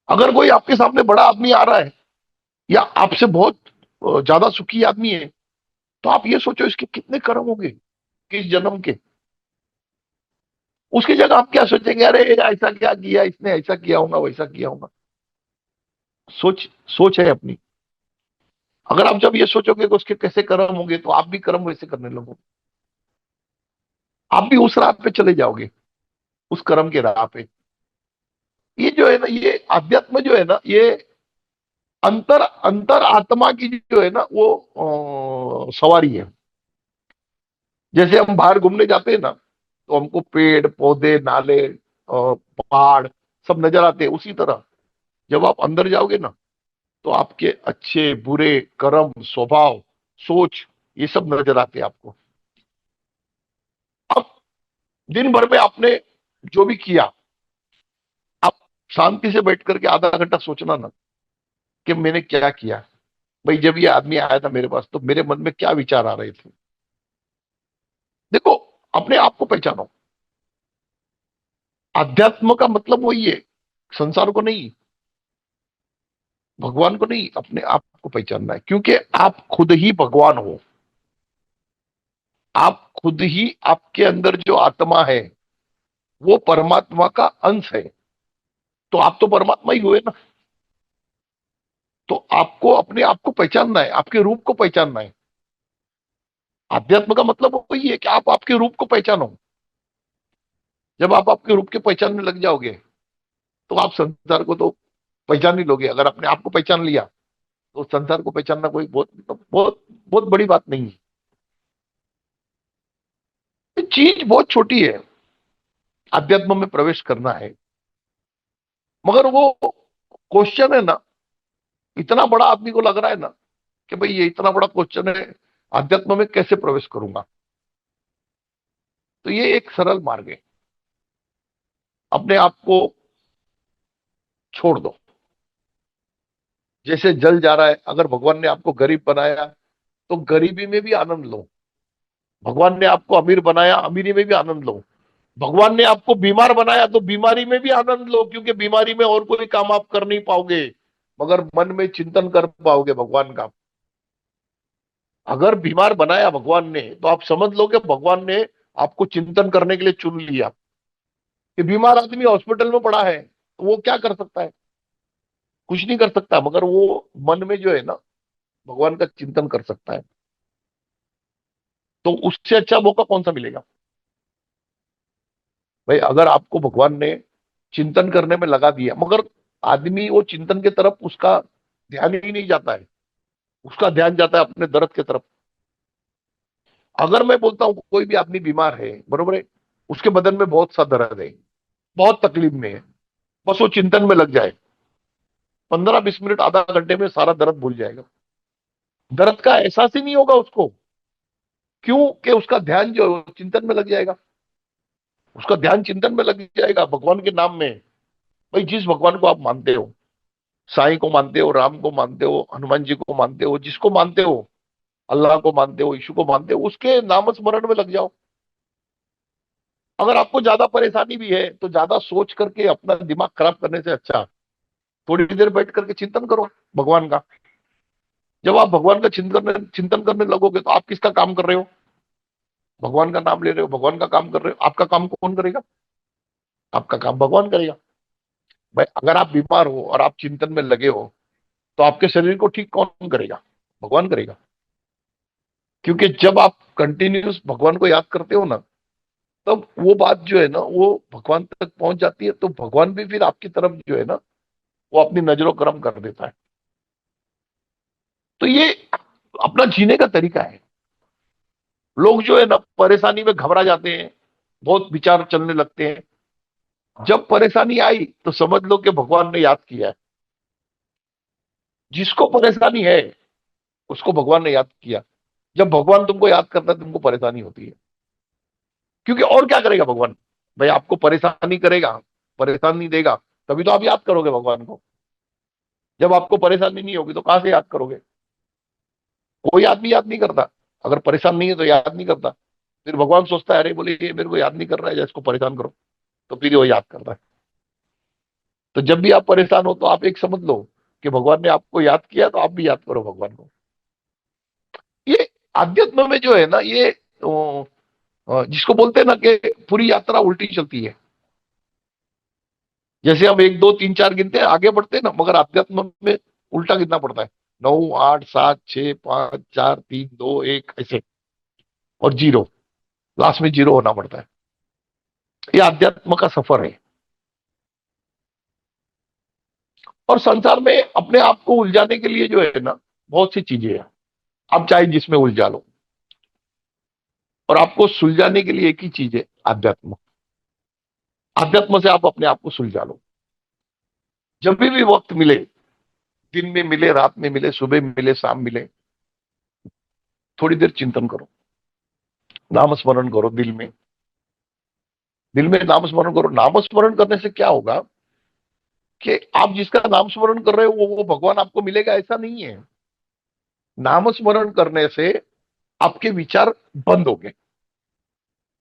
अगर कोई आपके सामने बड़ा आदमी आ रहा है या आपसे बहुत ज्यादा सुखी आदमी है, तो आप ये सोचो इसके कितने कर्म होंगे, किस जन्म के। उसकी जगह आप क्या सोचेंगे, अरे ऐसा क्या किया इसने, ऐसा किया होगा, वैसा किया होगा। सोच सोच है अपनी। अगर आप जब ये सोचोगे कि उसके कैसे कर्म होंगे, तो आप भी कर्म वैसे करने लगोगे। आप भी उस राह पे चले जाओगे, उस कर्म के राह पे। ये जो है ना, ये अध्यात्म जो है ना, ये अंतर अंतर आत्मा की जो है ना, वो सवारी है। जैसे हम बाहर घूमने जाते हैं ना, तो हमको पेड़ पौधे नाले पहाड़ सब नजर आते हैं। उसी तरह जब आप अंदर जाओगे ना, तो आपके अच्छे बुरे कर्म, स्वभाव, सोच, ये सब नजर आते हैं आपको। अब दिन भर में आपने जो भी किया, आप शांति से बैठ करके आधा घंटा सोचना ना कि मैंने क्या किया। भाई जब ये आदमी आया था मेरे पास, तो मेरे मन में क्या विचार आ रहे थे। देखो, अपने आप को पहचानो। अध्यात्म का मतलब वही है, संसार को नहीं, भगवान को नहीं, अपने आप को पहचानना है। क्योंकि आप खुद ही भगवान हो। आप खुद ही, आपके अंदर जो आत्मा है वो परमात्मा का अंश है। तो आप तो परमात्मा ही हुए ना। तो आपको अपने आप को पहचानना है, आपके रूप को पहचानना है। अध्यात्म का मतलब वही है कि आप आपके रूप को पहचानो। जब आप आपके रूप के पहचानने लग जाओगे, तो आप संसार को तो पहचान ही लोगे। अगर आपने आपको पहचान लिया, तो संसार को पहचानना कोई बहुत बहुत बहुत बड़ी बात नहीं है। ये चीज बहुत छोटी है, अध्यात्म में प्रवेश करना है। मगर वो क्वेश्चन है ना, इतना बड़ा आदमी को लग रहा है ना कि भाई ये इतना बड़ा क्वेश्चन है, अध्यात्म में कैसे प्रवेश करूंगा। तो ये एक सरल मार्ग है। अपने आप को छोड़ दो। जैसे जल जा रहा है, अगर भगवान ने आपको गरीब बनाया, तो गरीबी में भी आनंद लो। भगवान ने आपको अमीर बनाया, अमीरी में भी आनंद लो। भगवान ने आपको बीमार बनाया, तो बीमारी में भी आनंद लो, क्योंकि बीमारी में और कोई काम आप कर नहीं पाओगे। मगर मन में चिंतन कर पाओगे भगवान का। अगर बीमार बनाया भगवान ने, तो आप समझ लो कि भगवान ने आपको चिंतन करने के लिए चुन लिया। कि बीमार आदमी हॉस्पिटल में पड़ा है, तो वो क्या कर सकता है? कुछ नहीं कर सकता, मगर वो मन में जो है ना, भगवान का चिंतन कर सकता है। तो उससे अच्छा मौका कौन सा मिलेगा? भाई अगर आपको भगवान ने चिंतन करने में लगा दिया, मगर आदमी वो चिंतन की तरफ उसका ध्यान ही नहीं जाता है, उसका ध्यान जाता है अपने दर्द की तरफ। अगर मैं बोलता हूं कोई भी आदमी बीमार है, बरोबर है, उसके बदन में बहुत सा दर्द है, बहुत तकलीफ में है, बस वो चिंतन में लग जाए, 15-20 मिनट, आधा घंटे में सारा दर्द भूल जाएगा। दर्द का एहसास ही नहीं होगा उसको। क्यों? कि उसका ध्यान जो है वो चिंतन में लग जाएगा। उसका ध्यान चिंतन में लग जाएगा भगवान के नाम में। भाई जिस भगवान को आप मानते हो, साईं को मानते हो, राम को मानते हो, हनुमान जी को मानते हो, जिसको मानते हो, अल्लाह को मानते हो, यीशु को मानते हो, उसके नाम स्मरण में लग जाओ। अगर आपको ज्यादा परेशानी भी है, तो ज्यादा सोच करके अपना दिमाग खराब करने से अच्छा थोड़ी देर बैठ करके चिंतन करो भगवान का। जब आप भगवान का चिंतन करने लगोगे, तो आप किसका काम कर रहे हो? भगवान का नाम ले रहे हो, भगवान का काम कर रहे हो। आपका काम कौन करेगा? आपका काम भगवान करेगा। भाई अगर आप बीमार हो और आप चिंतन में लगे हो, तो आपके शरीर को ठीक कौन करेगा? भगवान करेगा। क्योंकि जब आप कंटिन्यूस भगवान को याद करते हो ना, तब वो बात जो है ना, वो भगवान तक पहुंच जाती है, तो भगवान भी फिर आपकी तरफ जो है ना, वो अपनी नजरों करम कर देता है। तो ये अपना जीने का तरीका है। लोग जो है ना परेशानी में घबरा जाते हैं, बहुत विचार चलने लगते हैं। जब परेशानी आई, तो समझ लो कि भगवान ने याद किया है। जिसको परेशानी है, उसको भगवान ने याद किया। जब भगवान तुमको याद करता है, तुमको परेशानी होती है। क्योंकि और क्या करेगा भगवान? भाई आपको परेशानी करेगा, परेशानी देगा, तभी तो आप याद करोगे भगवान को। जब आपको परेशानी नहीं होगी, तो कहां से याद करोगे? कोई आदमी याद नहीं करता। अगर परेशान नहीं है तो याद नहीं करता। फिर भगवान सोचता है, अरे बोले ये मेरे को याद नहीं कर रहा है, या इसको परेशान करो। तो फिर वो याद करता है। तो जब भी आप परेशान हो, तो आप एक समझ लो कि भगवान ने आपको याद किया, तो आप भी याद करो भगवान को। ये आध्यात्म में जो है ना, ये जिसको बोलते हैं ना कि पूरी यात्रा उल्टी चलती है। जैसे हम 1 2 3 4 गिनते हैं, आगे बढ़ते हैं ना, मगर अध्यात्म में उल्टा गिनना पड़ता है। 9 8 7 6 5 4 3 2 1 ऐसे, और जीरो, लास्ट में जीरो होना पड़ता है। ये अध्यात्म का सफर है। और संसार में अपने आप को उलझाने के लिए जो है ना, बहुत सी चीजें हैं। आप चाहे जिसमें उलझा लो, और आपको सुलझाने के लिए एक ही चीज है, अध्यात्म। अध्यात्म से आप अपने आप को सुलझा लो। जब भी वक्त मिले, दिन में मिले, रात में मिले, सुबह मिले, शाम मिले, थोड़ी देर चिंतन करो, नाम स्मरण करो दिल में। दिल में नाम स्मरण करो। नाम स्मरण करने से क्या होगा कि आप जिसका नाम स्मरण कर रहे हो, वो भगवान आपको मिलेगा, ऐसा नहीं है। नाम स्मरण करने से आपके विचार बंद हो गए।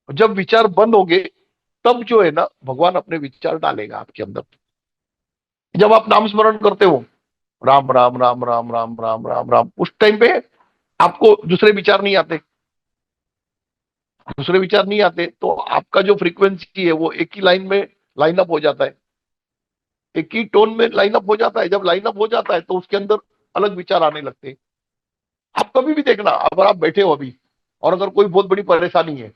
जब विचार बंद हो गए, तब जो है ना, भगवान अपने विचार डालेगा आपके अंदर। जब आप नाम स्मरण करते हो, राम राम राम राम राम राम राम राम, उस टाइम पे आपको दूसरे विचार नहीं आते। दूसरे विचार नहीं आते, तो आपका जो फ्रीक्वेंसी है, वो एक ही लाइन में लाइन अप हो जाता है। एक ही टोन में लाइन अप हो जाता है। जब लाइन अप हो जाता है, तो उसके अंदर अलग विचार आने लगते हैं। आप कभी भी देखना, अगर आप बैठे हो अभी, और अगर कोई बहुत बड़ी परेशानी है,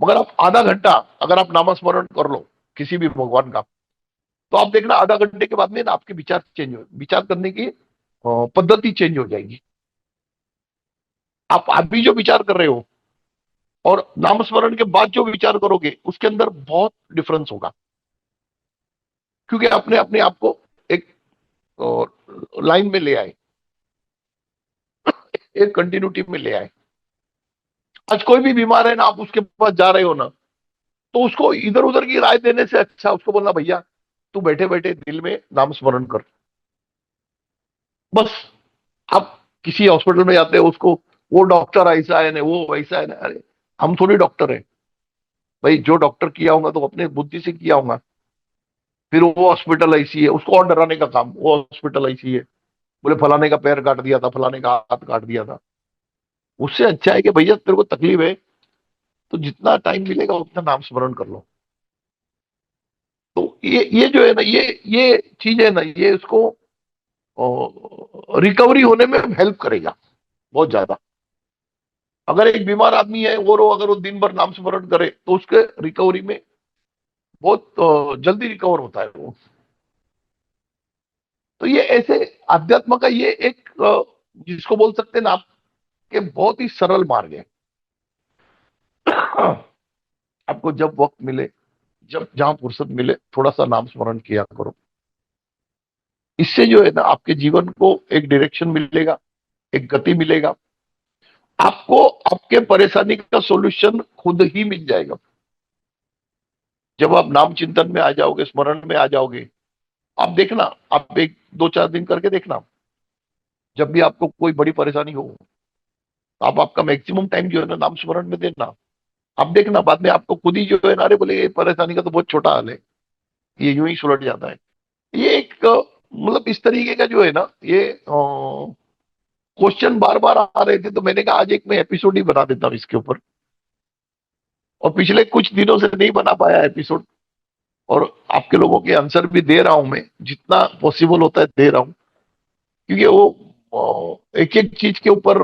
मगर आप आधा घंटा अगर आप नामस्मरण कर लो किसी भी भगवान का, तो आप देखना आधा घंटे के बाद में ना आपके विचार चेंज हो, विचार करने की पद्धति चेंज हो जाएगी। आप अभी जो विचार कर रहे हो, और नामस्मरण के बाद जो विचार करोगे, उसके अंदर बहुत डिफरेंस होगा। क्योंकि आपने अपने आप को एक लाइन में ले आए, एक कंटिन्यूटी में ले आए। आज कोई भी बीमार है ना, आप उसके पास जा रहे हो ना, तो उसको इधर उधर की राय देने से अच्छा उसको बोलना, भैया तू बैठे बैठे दिल में नाम स्मरण कर, बस। आप किसी हॉस्पिटल में जाते हो, उसको वो डॉक्टर ऐसा है ना, वो वैसा है ना, अरे हम थोड़ी डॉक्टर है। भाई जो डॉक्टर किया होगा, तो अपने बुद्धि से किया होगा। फिर वो हॉस्पिटल ऐसी है, उसको और डराने का काम, वो हॉस्पिटल ऐसी है, बोले फलाने का पैर काट दिया था, फलाने का हाथ काट दिया था। उससे अच्छा है कि भैया तेरे को तकलीफ है तो जितना टाइम मिलेगा उतना नाम स्मरण कर लो। तो ये जो है ना, ये चीज है ना, ये उसको रिकवरी होने में हेल्प करेगा बहुत ज्यादा। अगर एक बीमार आदमी है और वो अगर वो दिन भर नाम स्मरण करे तो उसके रिकवरी में बहुत जल्दी रिकवर होता है वो। तो ये ऐसे अध्यात्म का ये एक जिसको बोल सकते हैं ना आप, कि बहुत ही सरल मार्ग है। आपको जब वक्त मिले, जब जहां फुर्सत मिले, थोड़ा सा नाम स्मरण किया करो। इससे जो है ना आपके जीवन को एक डायरेक्शन मिलेगा, एक गति मिलेगा। आपको आपके परेशानी का सॉल्यूशन खुद ही मिल जाएगा। जब आप नाम चिंतन में आ जाओगे, स्मरण में आ जाओगे, आप देखना, आप एक दो चार दिन करके देखना, जब भी आपको कोई बड़ी परेशानी हो, तो आप आपका मैक्सिमम टाइम जो है ना नाम स्मरण में देना। आप देखना बाद में आपको खुद ही जो है ना, अरे बोले ये परेशानी का तो बहुत छोटा हाल है, ये यूं ही सुलट जाता है। ये एक मतलब इस तरीके का जो है ना, ये क्वेश्चन बार बार आ रहे थे, तो मैंने कहा आज एक मैं एपिसोड ही बना देता हूँ इसके ऊपर। और पिछले कुछ दिनों से नहीं बना पाया एपिसोड, और आपके लोगों के आंसर भी दे रहा हूं मैं, जितना पॉसिबल होता है दे रहा हूं। क्योंकि वो एक एक चीज के ऊपर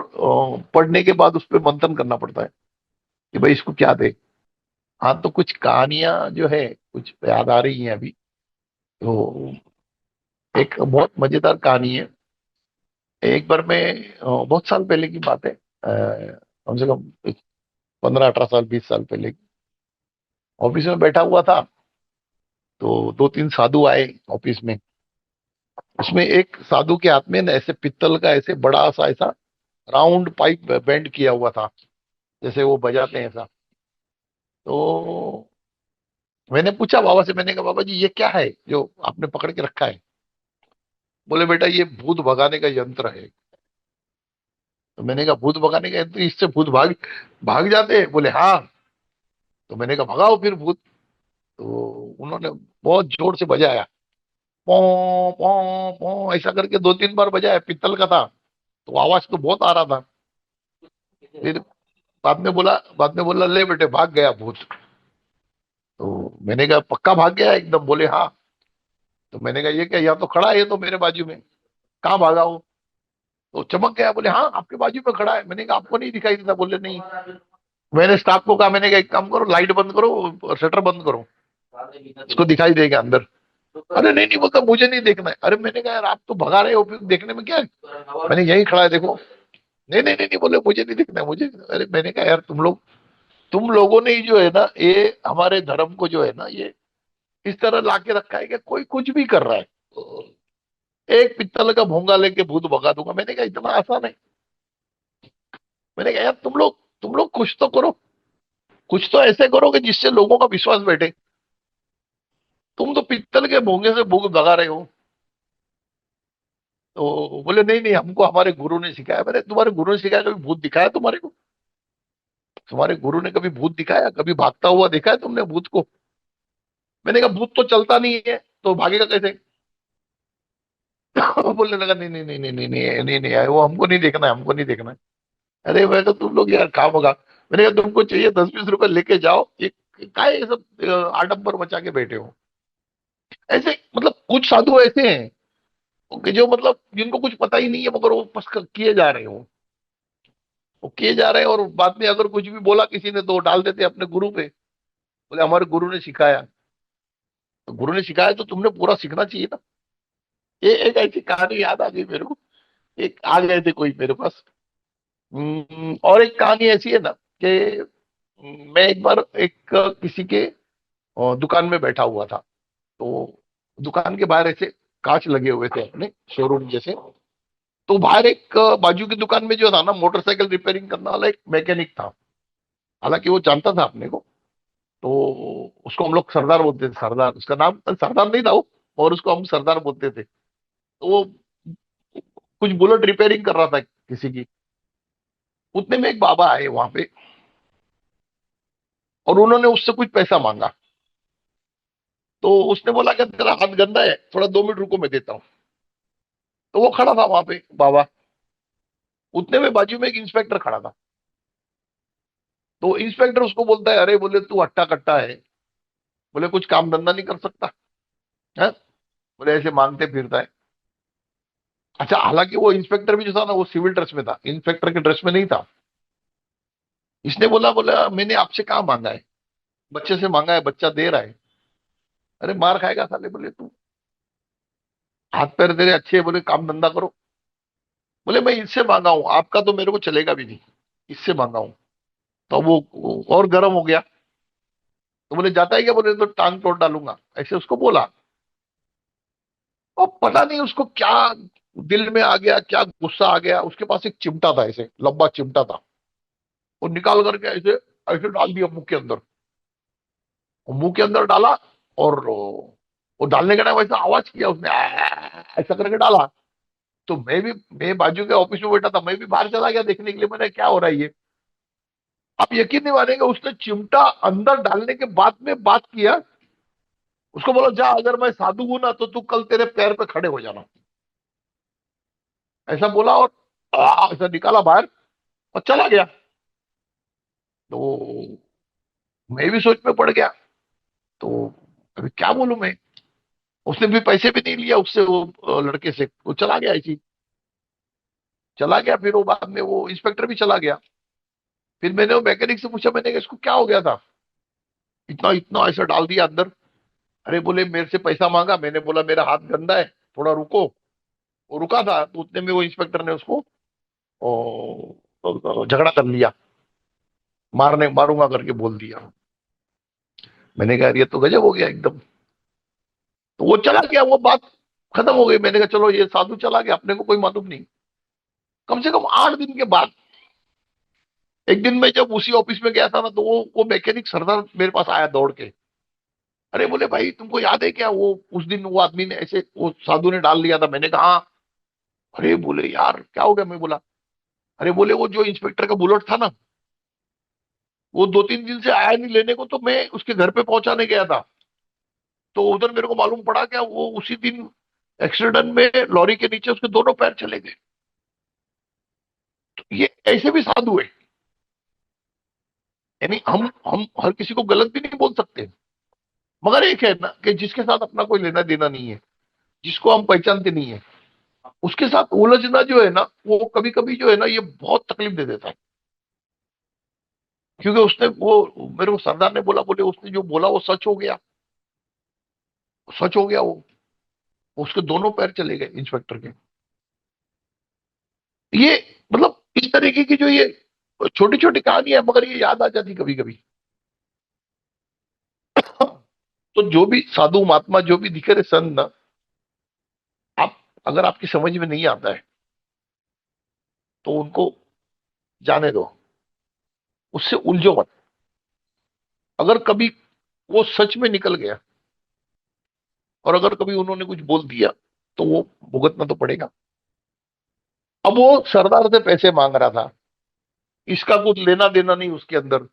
पढ़ने के बाद उस पर मंथन करना पड़ता है कि भाई इसको क्या दे। हाँ, तो कुछ कहानियां जो है कुछ याद आ रही हैं अभी। तो एक बहुत मजेदार कहानी है। एक बार मैं बहुत साल पहले की बात है, कम से कम 15-18 साल, 20 साल पहले की, ऑफिस में बैठा हुआ था। तो दो तीन साधु आए ऑफिस में। उसमें एक साधु के हाथ में ना ऐसे पित्तल का ऐसे बड़ा सा ऐसा राउंड पाइप बेंड किया हुआ था, जैसे वो बजाते हैं ऐसा। तो मैंने पूछा बाबा से, मैंने कहा बाबा जी ये क्या है जो आपने पकड़ के रखा है? बोले बेटा ये भूत भगाने का यंत्र है। तो मैंने कहा भूत भगाने का यंत्र, इससे भूत भाग भाग जाते हैं? बोले हाँ। तो मैंने कहा भगाओ फिर भूत। तो उन्होंने बहुत जोर से बजाया, पौ पौ पौ ऐसा करके दो तीन बार बजाया, पित्तल का था तो आवाज तो बहुत आ रहा था। फिर बाद में बोला ले बेटे भाग गया भूत। तो मैंने कहा पक्का भाग गया एकदम? बोले हाँ। तो मैंने कहा ये क्या, यहाँ तो खड़ा है ये तो मेरे बाजू में, कहाँ भागा हो? तो चमक गया, बोले हाँ आपके बाजू में खड़ा है। मैंने कहा आपको नहीं दिखाई देता? बोले नहीं। मैंने स्टाफ को कहा, मैंने कहा एक काम करो लाइट बंद करो और शटर बंद करो, इसको दिखाई देगा अंदर। अरे नहीं नहीं बोलता मुझे नहीं देखना है। अरे मैंने कहा यार आप तो भगा रहे हो, फिर देखने में क्या है? मैंने यही खड़ा है देखो। नहीं नहीं नहीं नहीं बोले मुझे नहीं देखना है मुझे। अरे मैंने कहा यार तुम लोगों ने ही जो है ना ये हमारे धर्म को जो है ना ये इस तरह लाके रखा है कि कोई कुछ भी कर रहा है, एक पित्तल का भोंगा लेके भूत भगा दूंगा। मैंने कहा इतना आसान है? मैंने कहा यार तुम लोग कुछ तो करो, कुछ तो ऐसे करो कि जिससे लोगों का विश्वास बैठे। तुम तो पित्तल के भोंगे से भूत भगा रहे हो। तो बोले नहीं नहीं हमको हमारे गुरु ने सिखाया। मैंने तुम्हारे गुरु ने सिखाया? कभी भूत दिखाया तुम्हारे को? तुम्हारे गुरु ने कभी भूत दिखाया? कभी भागता हुआ देखा है तुमने भूत को? मैंने कहा भूत तो चलता नहीं है तो भागेगा कैसे? बोलने लगा नहीं नहीं नहीं नहीं नहीं नहीं नहीं नहीं वो हमको नहीं देखना है, हमको नहीं देखना है। अरे मैं तो तुम लोग यार काम होगा। मैंने कहा तुमको चाहिए 10-20 रुपए लेके जाओ, ये काय ये सब आडंबर मचा के बैठे हो? ऐसे मतलब कुछ साधु ऐसे हैं कि जो मतलब जिनको कुछ पता ही नहीं है, मगर वो बस किए जा रहे हो, वो किए जा रहे हैं। और बाद में अगर कुछ भी बोला किसी ने तो वो डाल देते अपने गुरु पे। बोले हमारे गुरु ने सिखाया। तो गुरु ने सिखाया तो तुमने पूरा सीखना चाहिए ना। ये एक ऐसी कहानी याद आ गई मेरे को। एक आ गए थे कोई मेरे पास। और एक कहानी ऐसी है ना कि मैं एक बार एक किसी के दुकान में बैठा हुआ था। तो दुकान के बाहर ऐसे कांच लगे हुए थे अपने शोरूम जैसे। तो बाहर एक बाजू की दुकान में जो था ना मोटरसाइकिल रिपेयरिंग करने वाला एक मैकेनिक था। हालांकि वो जानता था अपने को। तो उसको हम लोग सरदार बोलते थे, सरदार उसका नाम, सरदार नहीं था वो, और उसको हम सरदार बोलते थे। तो वो कुछ बुलेट रिपेयरिंग कर रहा था किसी की। उतने में एक बाबा आए वहां पे, और उन्होंने उससे कुछ पैसा मांगा। तो उसने बोला कि तेरा हाथ गंदा है, थोड़ा 2 मिनट रुको मैं देता हूँ। तो वो खड़ा था वहां पे बाबा, उतने में बाजू में एक इंस्पेक्टर खड़ा था। तो इंस्पेक्टर उसको बोलता है, अरे बोले तू हट्टा कट्टा है, बोले कुछ काम धंधा नहीं कर सकता है, बोले ऐसे मांगते फिरता है। अच्छा, हालांकि वो इंस्पेक्टर भी जो था ना वो सिविल ड्रेस में था, इंस्पेक्टर के ड्रेस में नहीं था। इसने बोला, बोला मैंने आपसे कहाँ मांगा है, बच्चे से मांगा है, बच्चा दे रहा है। अरे मार खाएगा साले, बोले तू हाथ पैर तेरे अच्छे है, बोले काम धंधा करो। बोले मैं इससे मांगा हूं, आपका तो मेरे को चलेगा भी नहीं, इससे मांगा हूं। तो वो और गर्म हो गया। तो बोले जाता है क्या, बोले तो टांग तोड़ डालूंगा, ऐसे उसको बोला। और पता नहीं उसको क्या दिल में आ गया, क्या गुस्सा आ गया, उसके पास एक चिमटा था, ऐसे लंबा चिमटा था, वो निकाल करके ऐसे ऐसे डाल दिया मुंह के अंदर। वो मुंह के अंदर डाला, और वो डालने के टाइम वैसा आवाज किया उसने, ऐसा करके डाला। तो मैं बाजू के ऑफिस में बैठा था, मैं भी बाहर चला गया देखने के लिए, मैंने क्या हो रहा है ये। आप यकीन नहीं मानेंगे, उसने चिमटा अंदर डालने के बाद में बात किया। उसको बोला, जा अगर मैं साधु हूं ना तो तू कल तेरे पैर पे खड़े हो जाना, ऐसा बोला। और ऐसा निकाला बाहर और चला गया। तो मैं भी सोच में पड़ गया। तो अभी क्या बोलूं मैं। उसने भी पैसे भी नहीं लिया उससे, वो लड़के से, वो चला गया ऐसी, चला गया। फिर वो बाद में वो इंस्पेक्टर भी चला गया। फिर मैंने वो मैकेनिक से पूछा, मैंने कहा इसको क्या हो गया था, इतना इतना ऐसा डाल दिया अंदर। अरे बोले मेरे से पैसा मांगा, मैंने बोला मेरा हाथ गंदा है, थोड़ा रुको। वो रुका था, तो उतने में वो इंस्पेक्टर ने उसको झगड़ा कर लिया, मारने मारूंगा करके बोल दिया। मैंने कहा ये तो गजब हो गया एकदम। तो वो चला गया, वो बात खत्म हो गई। मैंने कहा चलो ये साधु चला गया, अपने को कोई मालूम नहीं। कम से कम 8 दिन के बाद एक दिन मैं जब उसी ऑफिस में गया था ना, तो वो मैकेनिक सरदार मेरे पास आया दौड़ के। अरे बोले भाई तुमको याद है क्या, वो उस दिन वो आदमी ने ऐसे, वो साधु ने डाल लिया था। मैंने कहा हाँ। अरे बोले यार क्या हो गया, मैं बोला अरे बोले वो जो इंस्पेक्टर का बुलेट था ना, वो 2-3 दिन से आया नहीं लेने को, तो मैं उसके घर पे पहुंचाने गया था। तो उधर मेरे को मालूम पड़ा क्या, वो उसी दिन एक्सीडेंट में लॉरी के नीचे उसके दोनों पैर चले गए। तो ये ऐसे भी साधु है। यानी हम हर किसी को गलत भी नहीं बोल सकते। मगर एक है ना कि जिसके साथ अपना कोई लेना देना नहीं है, जिसको हम पहचानते नहीं है, उसके साथ उलझना जो है ना, वो कभी कभी जो है ना ये बहुत तकलीफ दे देता है। क्योंकि उसने वो, मेरे को सरदार ने बोला, बोले उसने जो बोला वो सच हो गया, सच हो गया वो। उसके दोनों पैर चले गए इंस्पेक्टर के। ये मतलब इस तरीके की जो ये छोटी छोटी कहानी है, मगर ये याद आ जाती कभी कभी। तो जो भी साधु महात्मा जो भी दिखे रहे संत ना, आप अगर आपकी समझ में नहीं आता है तो उनको जाने दो, उससे उलझो मत। अगर कभी वो सच में निकल गया, और अगर कभी उन्होंने कुछ बोल दिया, तो वो भुगतना तो पड़ेगा। अब वो सरदार से पैसे मांग रहा था, इसका कुछ लेना देना नहीं उसके अंदर,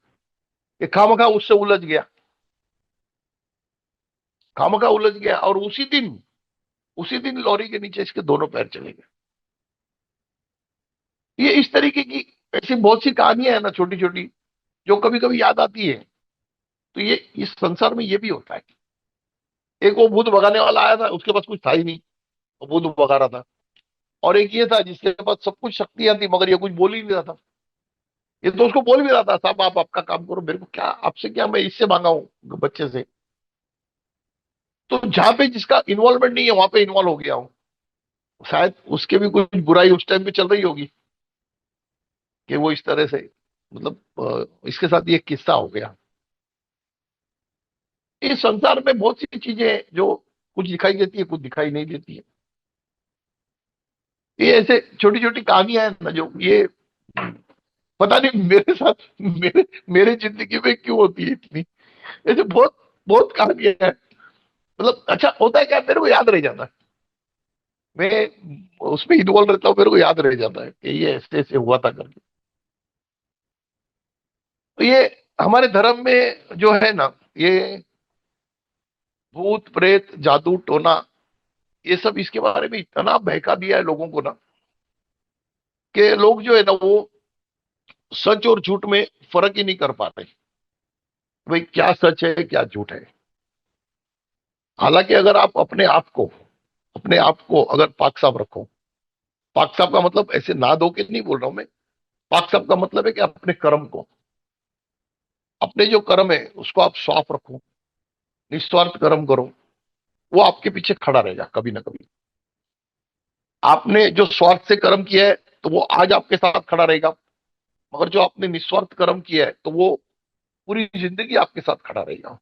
ये खामखा उससे उलझ गया, खामखा उलझ गया। और उसी दिन लॉरी के नीचे इसके दोनों पैर चले गए। ये इस तरीके की ऐसी बहुत सी कहानियां है ना, छोटी छोटी, जो कभी कभी याद आती है। तो ये इस संसार में ये भी होता है। एक वो भूत भगाने वाला आया था, उसके पास कुछ था ही नहीं, वो भूत भगा रहा था। और एक ये था जिसके पास सब कुछ शक्तियां थी, मगर ये कुछ बोल ही नहीं रहा था। ये तो उसको बोल भी रहा था, साहब आप आपका काम करो, मेरे को क्या आपसे, क्या मैं इससे मांगा हूं बच्चे से। तो जहां पे जिसका इन्वॉल्वमेंट नहीं है वहां पे इन्वॉल्व हो गया हूं। शायद उसके भी कुछ बुराई उस टाइम पे चल रही होगी, कि वो इस तरह से, मतलब इसके साथ ये किस्सा हो गया। इस संसार में बहुत सी चीजें हैं जो कुछ दिखाई देती है, कुछ दिखाई नहीं देती है। ये ऐसे छोटी छोटी कहानियां हैं ना, जो ये पता नहीं मेरे साथ, मेरे मेरे जिंदगी में क्यों होती है इतनी, ऐसे बहुत बहुत कहानियां हैं। मतलब अच्छा होता है क्या, मेरे को याद रह जाता है, मैं उसमें इन्वॉल्व रहता हूँ, मेरे को याद रह जाता है कि ये ऐसे ऐसे हुआ था करके। तो ये हमारे धर्म में जो है ना, ये भूत प्रेत जादू टोना, ये सब इसके बारे में इतना बहका दिया है लोगों को ना, कि लोग जो है ना वो सच और झूठ में फर्क ही नहीं कर पाते, भाई क्या सच है क्या झूठ है। हालांकि अगर आप अपने आप को अगर पाक साफ रखो, पाक साफ का मतलब ऐसे ना धो के नहीं बोल रहा हूं मैं, पाक साफ का मतलब है कि अपने कर्म को, अपने जो कर्म है उसको आप साफ रखो, निस्वार्थ कर्म करो, वो आपके पीछे खड़ा रहेगा कभी ना कभी। आपने जो स्वार्थ से कर्म किया है तो वो आज आपके साथ खड़ा रहेगा, मगर जो आपने निस्वार्थ कर्म किया है तो वो पूरी जिंदगी आपके साथ खड़ा रहेगा।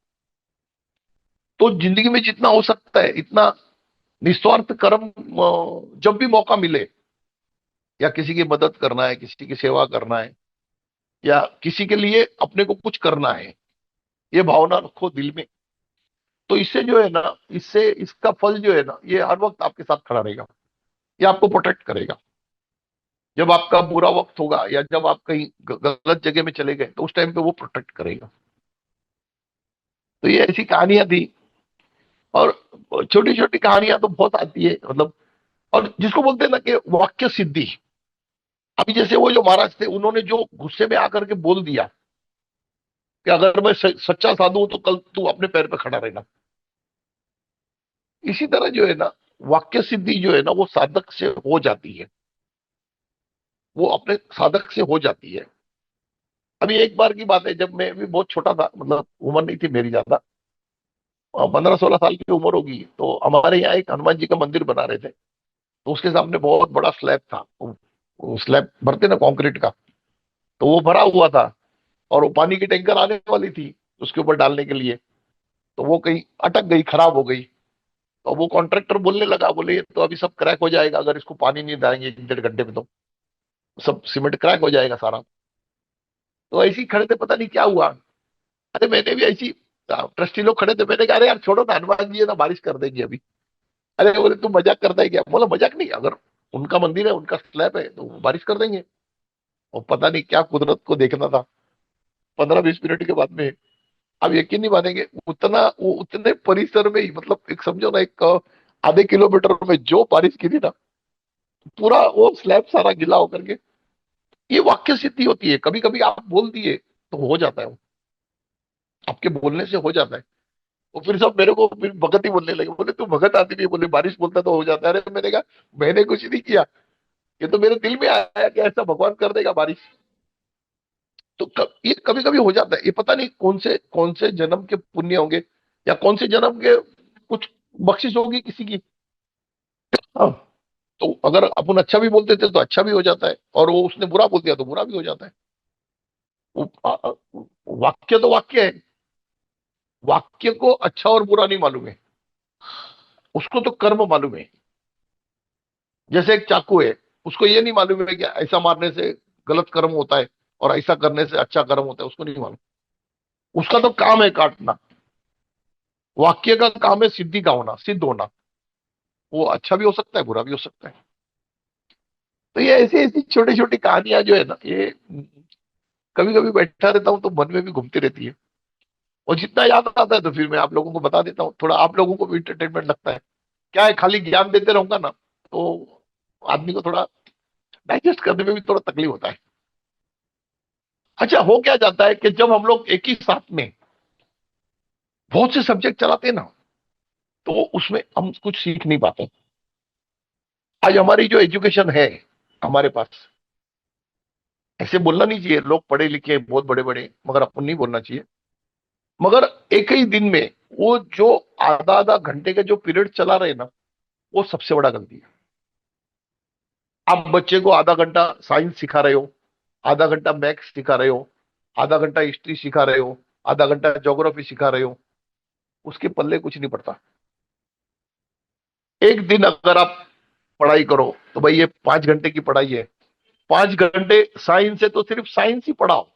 तो जिंदगी में जितना हो सकता है इतना निस्वार्थ कर्म, जब भी मौका मिले, या किसी की मदद करना है, किसी की सेवा करना है, या किसी के लिए अपने को कुछ करना है, ये भावना रखो दिल में। तो इससे जो है ना, इससे इसका फल जो है ना, ये हर वक्त आपके साथ खड़ा रहेगा, ये आपको प्रोटेक्ट करेगा। जब आपका बुरा वक्त होगा या जब आप कहीं गलत जगह में चले गए तो उस टाइम पे वो प्रोटेक्ट करेगा। तो ये ऐसी कहानियां थी, और छोटी छोटी कहानियां तो बहुत आती है मतलब। और जिसको बोलते हैं ना कि वाक्य सिद्धि, अभी जैसे वो जो महाराज थे उन्होंने जो गुस्से में आकर के बोल दिया कि अगर मैं सच्चा साधु हूं तो कल तू अपने पैर पे खड़ा रहना। इसी तरह जो है ना, वाक्य सिद्धि जो है ना वो साधक से हो जाती है, वो अपने साधक से हो जाती है। अभी एक बार की बात है, जब मैं भी बहुत छोटा था, मतलब उम्र नहीं थी मेरी ज्यादा, 15-16 साल की उम्र होगी, तो हमारे यहाँ एक हनुमान जी का मंदिर बना रहे थे। तो उसके सामने बहुत बड़ा स्लैब था, वो स्लैब भरते ना कंक्रीट का, तो वो भरा हुआ था, और वो पानी की टैंकर आने वाली थी उसके ऊपर डालने के लिए। तो वो कहीं अटक गई, खराब हो गई। तो वो कॉन्ट्रैक्टर बोलने लगा, बोले ये तो अभी सब क्रैक हो जाएगा अगर इसको पानी नहीं डालेंगे 1-1.5 घंटे में, तो सब सीमेंट क्रैक हो जाएगा सारा। तो ऐसे ही खड़े थे, पता नहीं क्या हुआ। अरे मैंने भी ऐसी, ट्रस्टी लोग खड़े थे, मैंने कहा अरे यार छोड़ो ना, हनुमान जी है ना, बारिश कर देंगे अभी। अरे बोले तू मजाक करता है क्या? बोला मजाक नहीं, अगर उनका मंदिर है, उनका स्लैब है, तो वो बारिश कर देंगे। और पता नहीं क्या कुदरत को देखना था, 15-20 मिनट के बाद में, आप यकीन नहीं मानेंगे, वो उतने परिसर में ही, मतलब एक समझो ना, एक आधे किलोमीटर में जो बारिश गिरी ना, पूरा वो स्लैब सारा गीला होकर के। ये वाक्य सिद्धि होती है, कभी कभी आप बोल दिए तो हो जाता है वो, आपके बोलने से हो जाता है। वो फिर सब मेरे को फिर भगत ही बोलने लगे, बोले तू भगत आदमी है, बोले बारिश बोलता तो हो जाता है। अरे मैंने कहा मैंने कुछ नहीं किया, ये तो मेरे दिल में आया कि ऐसा भगवान कर देगा बारिश। तो ये कभी कभी हो जाता है, ये पता नहीं कौन से जन्म के पुण्य होंगे, या कौन से जन्म के कुछ बख्शिश होगी किसी की। हाँ, तो अगर अपन अच्छा भी बोलते थे तो अच्छा भी हो जाता है, और वो उसने बुरा बोल दिया तो बुरा भी हो जाता है। वो, वाक्य तो वाक्य है, वाक्य को अच्छा और बुरा नहीं मालूम है, उसको तो कर्म मालूम है। जैसे एक चाकू है, उसको ये नहीं मालूम है कि ऐसा मारने से गलत कर्म होता है और ऐसा करने से अच्छा कर्म होता है, उसको नहीं मालूम। उसका तो काम है काटना। वाक्य का काम है सिद्धि का होना, सिद्ध होना। वो अच्छा भी हो सकता है, बुरा भी हो सकता है। तो ये ऐसी ऐसी छोटी छोटी कहानियां जो है ना, ये कभी कभी बैठा रहता हूँ तो मन में भी घूमती रहती है। और जितना याद आता है तो फिर मैं आप लोगों को बता देता हूँ, थोड़ा आप लोगों को भी इंटरटेनमेंट लगता है। क्या है, खाली ज्ञान देते रहूंगा ना तो आदमी को थोड़ा डाइजेस्ट करने में भी थोड़ा तकलीफ होता है। अच्छा, हो क्या जाता है कि जब हम लोग एक ही साथ में बहुत से सब्जेक्ट चलाते हैं ना, तो उसमें हम कुछ सीख नहीं पाते। आज हमारी जो एजुकेशन है हमारे पास, ऐसे बोलना नहीं चाहिए, लोग पढ़े लिखे बहुत बड़े बड़े, मगर अपन नहीं बोलना चाहिए। मगर एक ही दिन में वो जो आधा आधा घंटे का जो पीरियड चला रहे ना, वो सबसे बड़ा गलती है। आप बच्चे को आधा घंटा साइंस सिखा रहे हो, आधा घंटा मैथ्स सिखा रहे हो, आधा घंटा हिस्ट्री सिखा रहे हो, आधा घंटा ज्योग्राफी सिखा रहे हो, उसके पल्ले कुछ नहीं पड़ता। एक दिन अगर आप पढ़ाई करो तो भाई ये 5 घंटे की पढ़ाई है, 5 घंटे साइंस है तो सिर्फ साइंस ही पढ़ाओ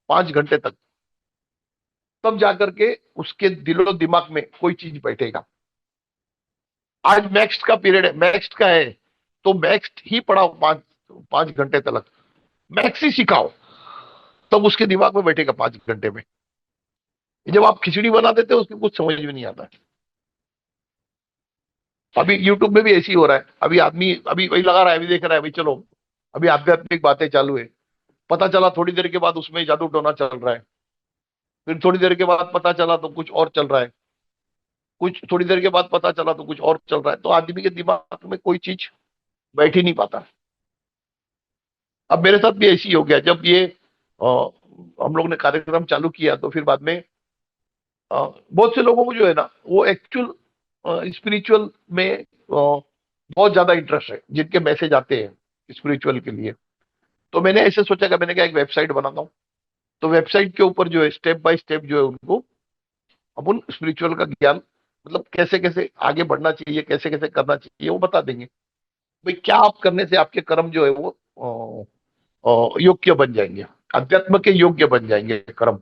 5 घंटे तक, तब जाकर के उसके दिलो दिमाग में कोई चीज बैठेगा। आज मैथ्स का पीरियड है, मैथ्स का है, तो मैथ्स ही पढ़ाओ 5 5 घंटे तक, मैथ्स ही सिखाओ, तब उसके दिमाग में बैठेगा 5 घंटे में। जब आप खिचड़ी बना देते हो उसकी कुछ समझ में नहीं आता है। अभी यूट्यूब में भी ऐसी हो रहा है, अभी आदमी अभी वही लगा रहा है, अभी देख रहा है, अभी चलो अभी आध्यात्मिक बातें चालू है, पता चला थोड़ी देर के बाद उसमें जादू टोना चल रहा है, फिर थोड़ी देर के बाद पता चला तो कुछ और चल रहा है, कुछ थोड़ी देर के बाद पता चला तो कुछ और चल रहा है, तो आदमी के दिमाग में कोई चीज बैठ ही नहीं पाता। अब मेरे साथ भी ऐसी ही हो गया, जब ये हम लोग ने कार्यक्रम चालू किया तो फिर बाद में बहुत से लोगों को जो है ना वो एक्चुअल स्पिरिचुअल में बहुत ज्यादा इंटरेस्ट है, जिनके मैसेज आते हैं स्पिरिचुअल के लिए। तो मैंने ऐसे सोचा कि मैंने क्या एक वेबसाइट बनाता हूँ, तो वेबसाइट के ऊपर जो है स्टेप बाय स्टेप जो है उनको अपन स्पिरिचुअल का ज्ञान, मतलब कैसे कैसे आगे बढ़ना चाहिए, कैसे कैसे करना चाहिए वो बता देंगे। भाई क्या आप करने से आपके कर्म जो है वो योग्य बन जाएंगे, अध्यात्म के योग्य बन जाएंगे कर्म।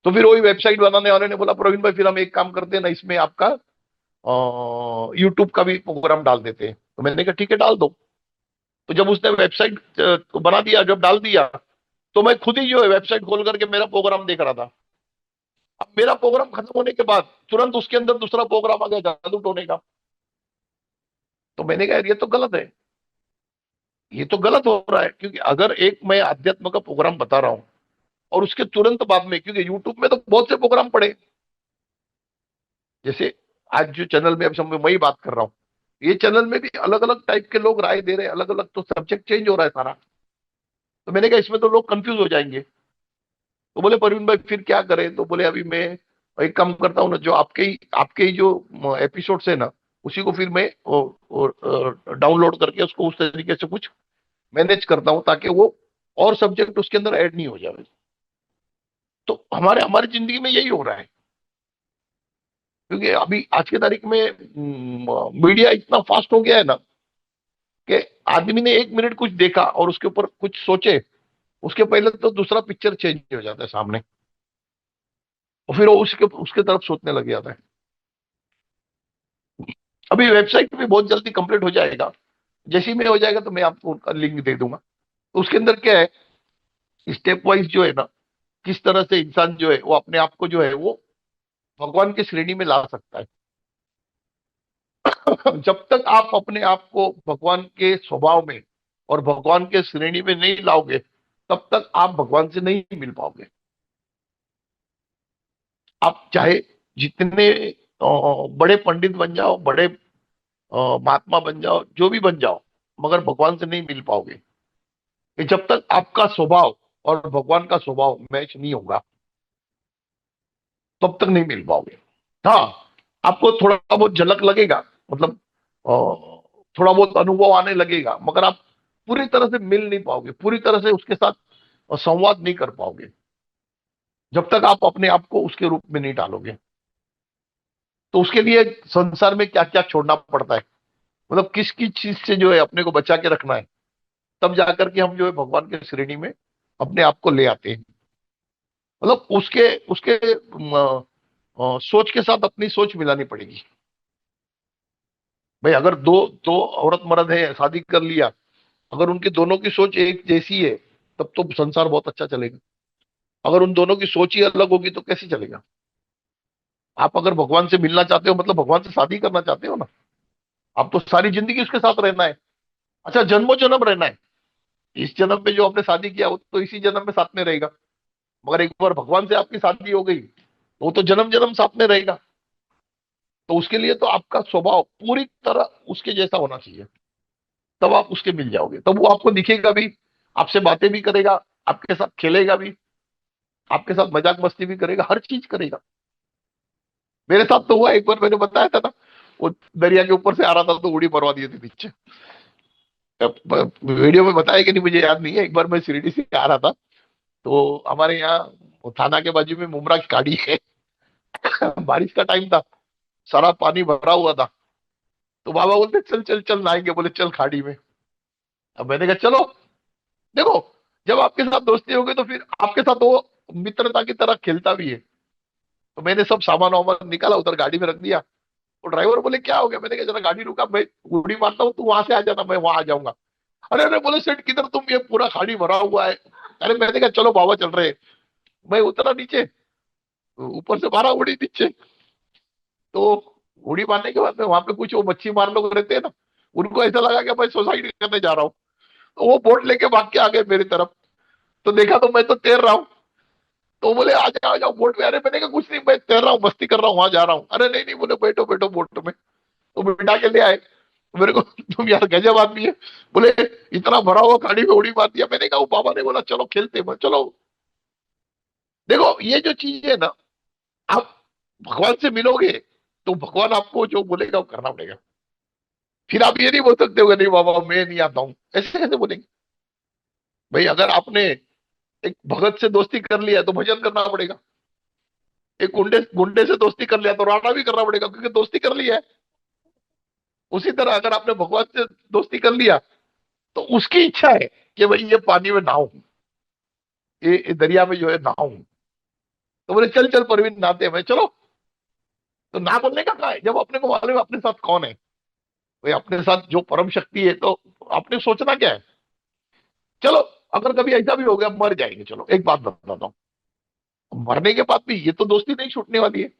तो फिर वही वेबसाइट बनाने वाले ने बोला प्रवीण भाई फिर हम एक काम करते हैं ना, इसमें आपका यूट्यूब का भी प्रोग्राम डाल देते हैं। तो मैंने कहा ठीक है डाल दो। तो जब उसने वेबसाइट बना दिया, जब डाल दिया, तो मैं खुद ही जो है वेबसाइट खोल करके मेरा प्रोग्राम देख रहा था। अब मेरा प्रोग्राम खत्म होने के बाद तुरंत उसके अंदर दूसरा प्रोग्राम आ गया जादू टोने का। तो मैंने कहा यार ये तो गलत है, ये तो गलत हो रहा है, क्योंकि अगर एक मैं अध्यात्म का प्रोग्राम बता रहा हूँ और उसके तुरंत बाद में, क्योंकि यूट्यूब में तो बहुत से प्रोग्राम पड़े, जैसे आज जो चैनल में अब समय मैं ही बात कर रहा हूँ, ये चैनल में भी अलग अलग टाइप के लोग राय दे रहे हैं, अलग अलग, तो सब्जेक्ट चेंज हो रहा है सारा। तो मैंने कहा इसमें तो लोग कंफ्यूज हो जाएंगे। तो बोले परवीन भाई फिर क्या करें, तो बोले अभी मैं एक काम करता हूँ ना, जो आपके ही जो एपिसोड्स है ना, उसी को फिर मैं डाउनलोड करके उसको उस तरीके से कुछ मैनेज करता हूँ ताकि वो और सब्जेक्ट उसके अंदर ऐड नहीं हो जाए। तो हमारे हमारी जिंदगी में यही हो रहा है, क्योंकि अभी आज की तारीख में मीडिया इतना फास्ट हो गया है ना, कि आदमी ने 1 मिनट कुछ देखा और उसके ऊपर कुछ सोचे, उसके पहले तो दूसरा पिक्चर चेंज हो जाता है सामने, और फिर वो उसके उसके तरफ सोचने लग जाता है। अभी वेबसाइट भी बहुत जल्दी कंप्लीट हो जाएगा, जैसे ही में हो जाएगा तो मैं आपको उनका लिंक दे दूंगा। तो उसके अंदर क्या है, स्टेप वाइज जो है ना, किस तरह से इंसान जो है वो अपने आप को जो है वो भगवान की श्रेणी में ला सकता है। जब तक आप अपने आप को भगवान के स्वभाव में और भगवान के श्रेणी में नहीं लाओगे, तब तक आप भगवान से नहीं मिल पाओगे। आप चाहे जितने बड़े पंडित बन जाओ, बड़े महात्मा बन जाओ, जो भी बन जाओ, मगर भगवान से नहीं मिल पाओगे। कि जब तक आपका स्वभाव और भगवान का स्वभाव मैच नहीं होगा, तब तक नहीं मिल पाओगे। हाँ, आपको थोड़ा बहुत झलक लगेगा, मतलब थोड़ा बहुत अनुभव आने लगेगा, मगर आप पूरी तरह से मिल नहीं पाओगे, पूरी तरह से उसके साथ संवाद नहीं कर पाओगे, जब तक आप अपने आप को उसके रूप में नहीं डालोगे। तो उसके लिए संसार में क्या क्या छोड़ना पड़ता है, मतलब किस किस चीज से जो है अपने को बचा के रखना है, तब जाकर के हम जो है भगवान के श्रेणी में अपने आप को ले आते हैं। मतलब उसके उसके सोच के साथ अपनी सोच मिलानी पड़ेगी। भाई अगर दो दो औरत मर्द है, शादी कर लिया, अगर उनकी दोनों की सोच एक जैसी है, तब तो संसार बहुत अच्छा चलेगा। अगर उन दोनों की सोच ही अलग होगी तो कैसे चलेगा। आप अगर भगवान से मिलना चाहते हो, मतलब भगवान से शादी करना चाहते हो ना, आप तो सारी जिंदगी उसके साथ रहना है। अच्छा, जन्मों जन्म रहना है, इस जन्म में जो आपने शादी किया वो तो इसी जन्म में साथ में रहेगा, मगर एक बार भगवान से आपकी शादी हो गई तो वो तो जन्म जन्म साथ में रहेगा। तो उसके लिए तो आपका स्वभाव पूरी तरह उसके जैसा होना चाहिए, तब आप उसके मिल जाओगे, तब वो आपको दिखेगा भी, आपसे बातें भी करेगा, आपके साथ खेलेगा भी, आपके साथ मजाक मस्ती भी करेगा, हर चीज करेगा। मेरे साथ तो हुआ, एक बार मैंने बताया था ना, वो दरिया के ऊपर से आ रहा था तो उड़ी मरवा दिए थे पीछे। अब वीडियो में बताया कि नहीं मुझे याद नहीं है, एक बार मैं शिरडी से आ रहा था, तो हमारे यहाँ थाना के बाजू में मुमरा की खाड़ी है। बारिश का टाइम था, सारा पानी भरा हुआ था। तो बाबा बोलते चल चल चल नहाएंगे, बोले चल खाड़ी में। अब मैंने कहा चलो। देखो, जब आपके साथ दोस्ती होगी तो फिर आपके साथ वो मित्रता की तरह खेलता भी है। तो मैंने सब सामान वामान निकाला, उधर गाड़ी में रख दिया। तो ड्राइवर बोले क्या हो गया, मैंने कहा जरा गाड़ी रुका, मैं उड़ी मारता हूँ, तू वहां से आ जाना, मैं वहां आ जाऊंगा। अरे अरे बोले सेठ किधर, तुम, ये पूरा खाड़ी भरा हुआ है। अरे मैंने कहा चलो बाबा चल रहे हैं। मैं उतरा नीचे, ऊपर से मारा उड़ी नीचे। तो उड़ी मारने के बाद में वहां पे कुछ वो मच्छी मार लोग रहते हैं ना, उनको ऐसा लगा कि भाई सुसाइड करने जा रहा हूँ, तो वो बोट लेके भाग के आ गए मेरी तरफ। तो देखा तो मैं तो तैर रहा हूँ। तो बोले आ जाओ बोट में। अरे मैंने कहा कुछ नहीं, मैं तैर रहा हूँ, मस्ती कर रहा हूँ, वहां जा रहा हूँ। अरे नहीं नहीं, बोले बैठो बैठो बोट में। तो बिठा के ले आए मेरे को। तुम यार गजब आदमी है। बोले इतना भरा हुआ खाड़ी में उड़ी मार दिया। मैंने कहा वो बाबा ने बोला चलो खेलते हैं। चलो। देखो ये जो चीज है ना, आप भगवान से मिलोगे तो भगवान आपको जो बोलेगा वो करना पड़ेगा। फिर आप ये नहीं बोल सकते हो नहीं बाबा मैं नहीं आता हूं, ऐसे कैसे बोलेंगे? भाई अगर आपने एक भगत से दोस्ती कर लिया तो भजन करना पड़ेगा। एक गुंडे गुंडे से दोस्ती कर लिया तो राणा भी करना पड़ेगा, क्योंकि दोस्ती कर लिया है। उसी तरह अगर आपने भगवान से दोस्ती कर लिया तो उसकी इच्छा है कि भाई ये पानी में नहाऊं, ये दरिया में जो है नहाऊं। तो बोले चल चल परवीन नहाते हैं। मैं चलो। तो ना बोलने का क्या है जब अपने को मालूम है अपने साथ कौन है। भाई अपने साथ जो परम शक्ति है, तो आपने सोचना क्या है? चलो। अगर कभी ऐसा भी हो गया मर जाएंगे, चलो एक बात बताता हूँ, मरने के बाद भी ये तो दोस्ती नहीं छूटने वाली है।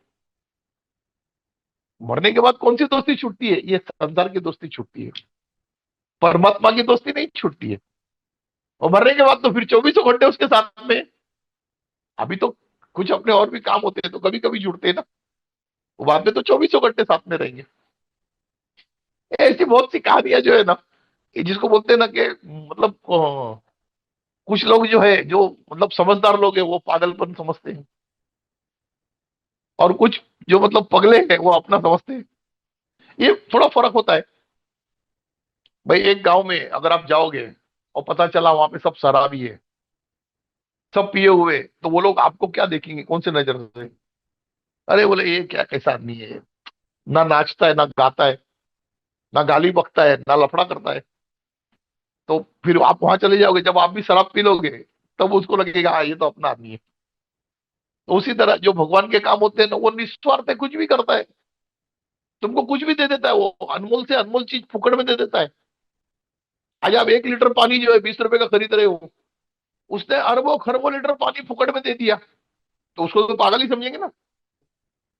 मरने के बाद कौन सी दोस्ती छूटती है? ये संसार की दोस्ती छूटती है, परमात्मा की दोस्ती नहीं छूटती है। और मरने के बाद तो फिर 24 घंटे उसके साथ में। अभी तो कुछ अपने और भी काम होते हैं तो कभी कभी जुड़ते हैं ना, वो बाद में तो 24 घंटे साथ में रहेंगे। ऐसी बहुत सी कहानियां जो है ना, ये जिसको बोलते हैं ना कि मतलब कुछ लोग जो है, जो मतलब समझदार लोग हैं वो पागलपन समझते हैं, और कुछ जो मतलब पगले हैं वो अपना समझते हैं। ये थोड़ा फर्क होता है। भाई एक गांव में अगर आप जाओगे और पता चला वहां पे सब शराबी है, सब पिए हुए, तो वो लोग आपको क्या देखेंगे, कौन से नजर से? अरे बोले ये क्या कैसा आदमी है, ना नाचता है ना गाता है, ना गाली बकता है ना लफड़ा करता है। तो फिर आप वहां चले जाओगे जब आप भी शराब पी लोगे, तब उसको लगेगा हाँ ये तो अपना आदमी है। तो उसी तरह जो भगवान के काम होते हैं ना, वो निस्वार्थ है, कुछ भी करता है, तुमको कुछ भी दे देता है, वो अनमोल से अनमोल चीज फुकड़ में दे देता है। आज आप 1 लीटर पानी जो है 20 रुपए का खरीद रहे हो, उसने अरबों खरबों लीटर पानी फुकड़ में दे दिया, तो उसको तो पागल ही समझेंगे ना।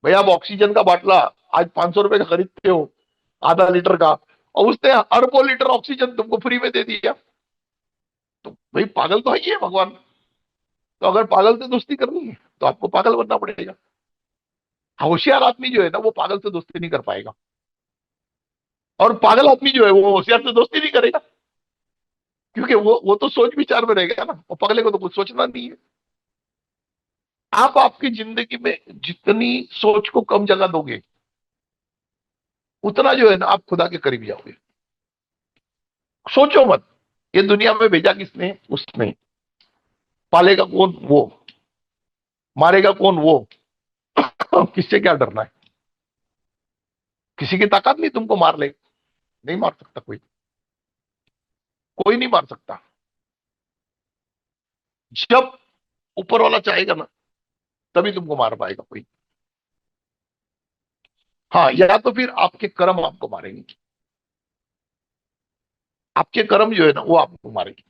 भाई आप ऑक्सीजन का बाटला आज 500 रुपए का खरीदते हो, ½ लीटर का, और उसने अरबों लीटर ऑक्सीजन तुमको फ्री में दे दिया। तो भाई पागल तो है ही है भगवान। तो अगर पागल से दोस्ती करनी है तो आपको पागल बनना पड़ेगा। होशियार आदमी जो है ना वो पागल से दोस्ती नहीं कर पाएगा, और पागल आदमी जो है वो होशियार से दोस्ती नहीं करेगा, क्योंकि वो तो सोच विचार में रहेगा ना, वो पगले को तो कुछ सोचना नहीं है। आप आपकी जिंदगी में जितनी सोच को कम जगह दोगे, उतना जो है ना आप खुदा के करीब जाओगे। सोचो मत, ये दुनिया में भेजा किसने? उसने। पालेगा कौन? वो। मारेगा कौन? वो। किससे क्या डरना है? किसी की ताकत नहीं तुमको मार ले, नहीं मार सकता कोई, कोई नहीं मार सकता। जब ऊपर वाला चाहेगा ना, तभी तुमको मार पाएगा कोई। हाँ, या तो फिर आपके कर्म आपको मारेंगे। आपके कर्म जो है ना वो आपको मारेंगे।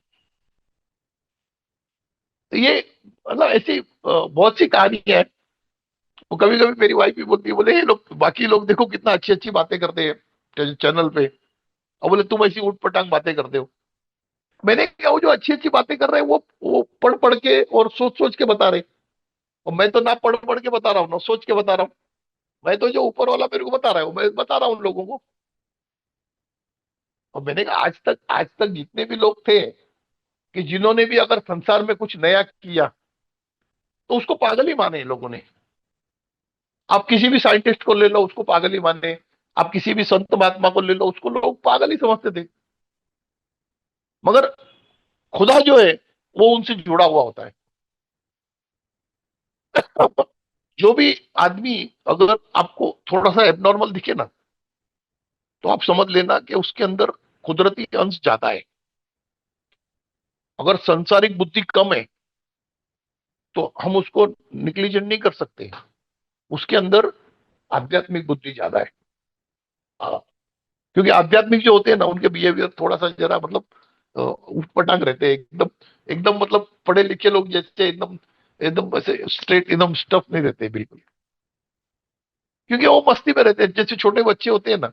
तो ये मतलब ऐसी बहुत सी कहानी है। वो कभी कभी मेरी वाइफ भी बोलती है, बोले ये लोग बाकी लोग देखो कितना अच्छी अच्छी बातें करते हैं चैनल पे, और बोले तुम ऐसी उठ पटांग बातें करते हो। मैंने कहा वो जो अच्छी अच्छी बातें कर रहे हैं वो पढ़ पढ़ के और सोच सोच के बता रहे हैं। और मैं तो ना पढ़ पढ़ के बता रहा हूँ ना सोच के बता रहा हूँ। मैं तो जो ऊपर वाला मेरे को बता रहा हूँ मैं बता रहा हूँ उन लोगों को। और मैंने कहा आज तक जितने भी लोग थे कि जिन्होंने भी अगर संसार में कुछ नया किया, तो उसको पागल ही माने लोगों ने। आप किसी भी साइंटिस्ट को ले लो उसको पागल ही माने, आप किसी भी संत महात्मा को ले लो उसको लोग पागल ही समझते थे। मगर खुदा जो है वो उनसे जुड़ा हुआ होता है। जो भी आदमी अगर आपको थोड़ा सा एबनॉर्मल दिखे ना, तो आप समझ लेना कि उसके अंदर कुदरती अंश ज्यादा है। अगर सांसारिक बुद्धि कम है तो हम उसको निग्लिजेंट नहीं कर सकते, उसके अंदर आध्यात्मिक बुद्धि ज्यादा है। हाँ, क्योंकि आध्यात्मिक जो होते हैं ना उनके बिहेवियर थोड़ा सा जरा मतलब उठपटांग रहते हैं एकदम। एकदम मतलब पढ़े लिखे लोग जैसे एकदम एकदम ऐसे स्ट्रेट एकदम स्टफ नहीं रहते बिल्कुल। क्योंकि वो मस्ती में रहते हैं। जैसे छोटे बच्चे होते हैं ना,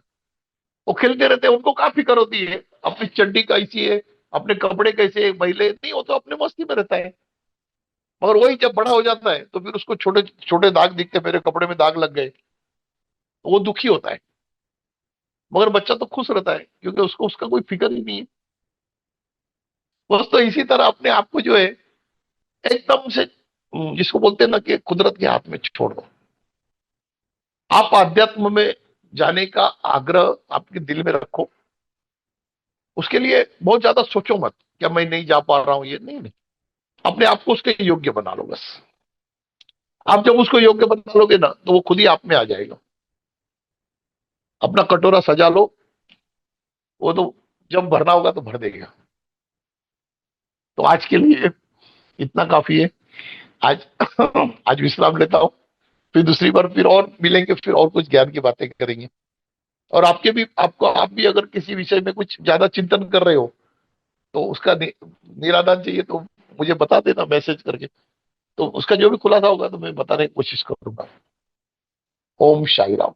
वो खेलते रहते हैं, उनको क्या फिक्र होती है अपनी चड्डी कैसी है, अपने कपड़े कैसे हैं, मैले नहीं, वो तो अपने मस्ती में रहता है। मगर वही जब बड़ा हो जाता है तो फिर उसको छोटे छोटे दाग दिखते, मेरे कपड़े में दाग लग गए, तो वो दुखी होता है। मगर बच्चा तो खुश रहता है क्योंकि उसको उसका कोई फिक्र ही नहीं है। बस तो इसी तरह अपने आप को जो है एकदम से जिसको बोलते हैं ना कि कुदरत के हाथ में छोड़ दो। आप आध्यात्म में जाने का आग्रह आपके दिल में रखो। उसके लिए बहुत ज्यादा सोचो मत क्या मैं नहीं जा पा रहा हूं, ये नहीं नहीं। अपने आप को उसके योग्य बना लो बस। आप जब उसको योग्य बना लोगे ना तो वो खुद ही आप में आ जाएगा। अपना कटोरा सजा लो, वो तो जब भरना होगा तो भर देगा। तो आज के लिए इतना काफी है। आज आज विश्राम लेता हूँ। फिर दूसरी बार फिर और मिलेंगे, फिर और कुछ ज्ञान की बातें करेंगे। और आपके भी आपको आप भी अगर किसी विषय में कुछ ज्यादा चिंतन कर रहे हो तो उसका निरादान चाहिए तो मुझे बता देना मैसेज करके। तो उसका जो भी खुलासा होगा तो मैं बताने की कोशिश करूंगा। ओम शाई राम।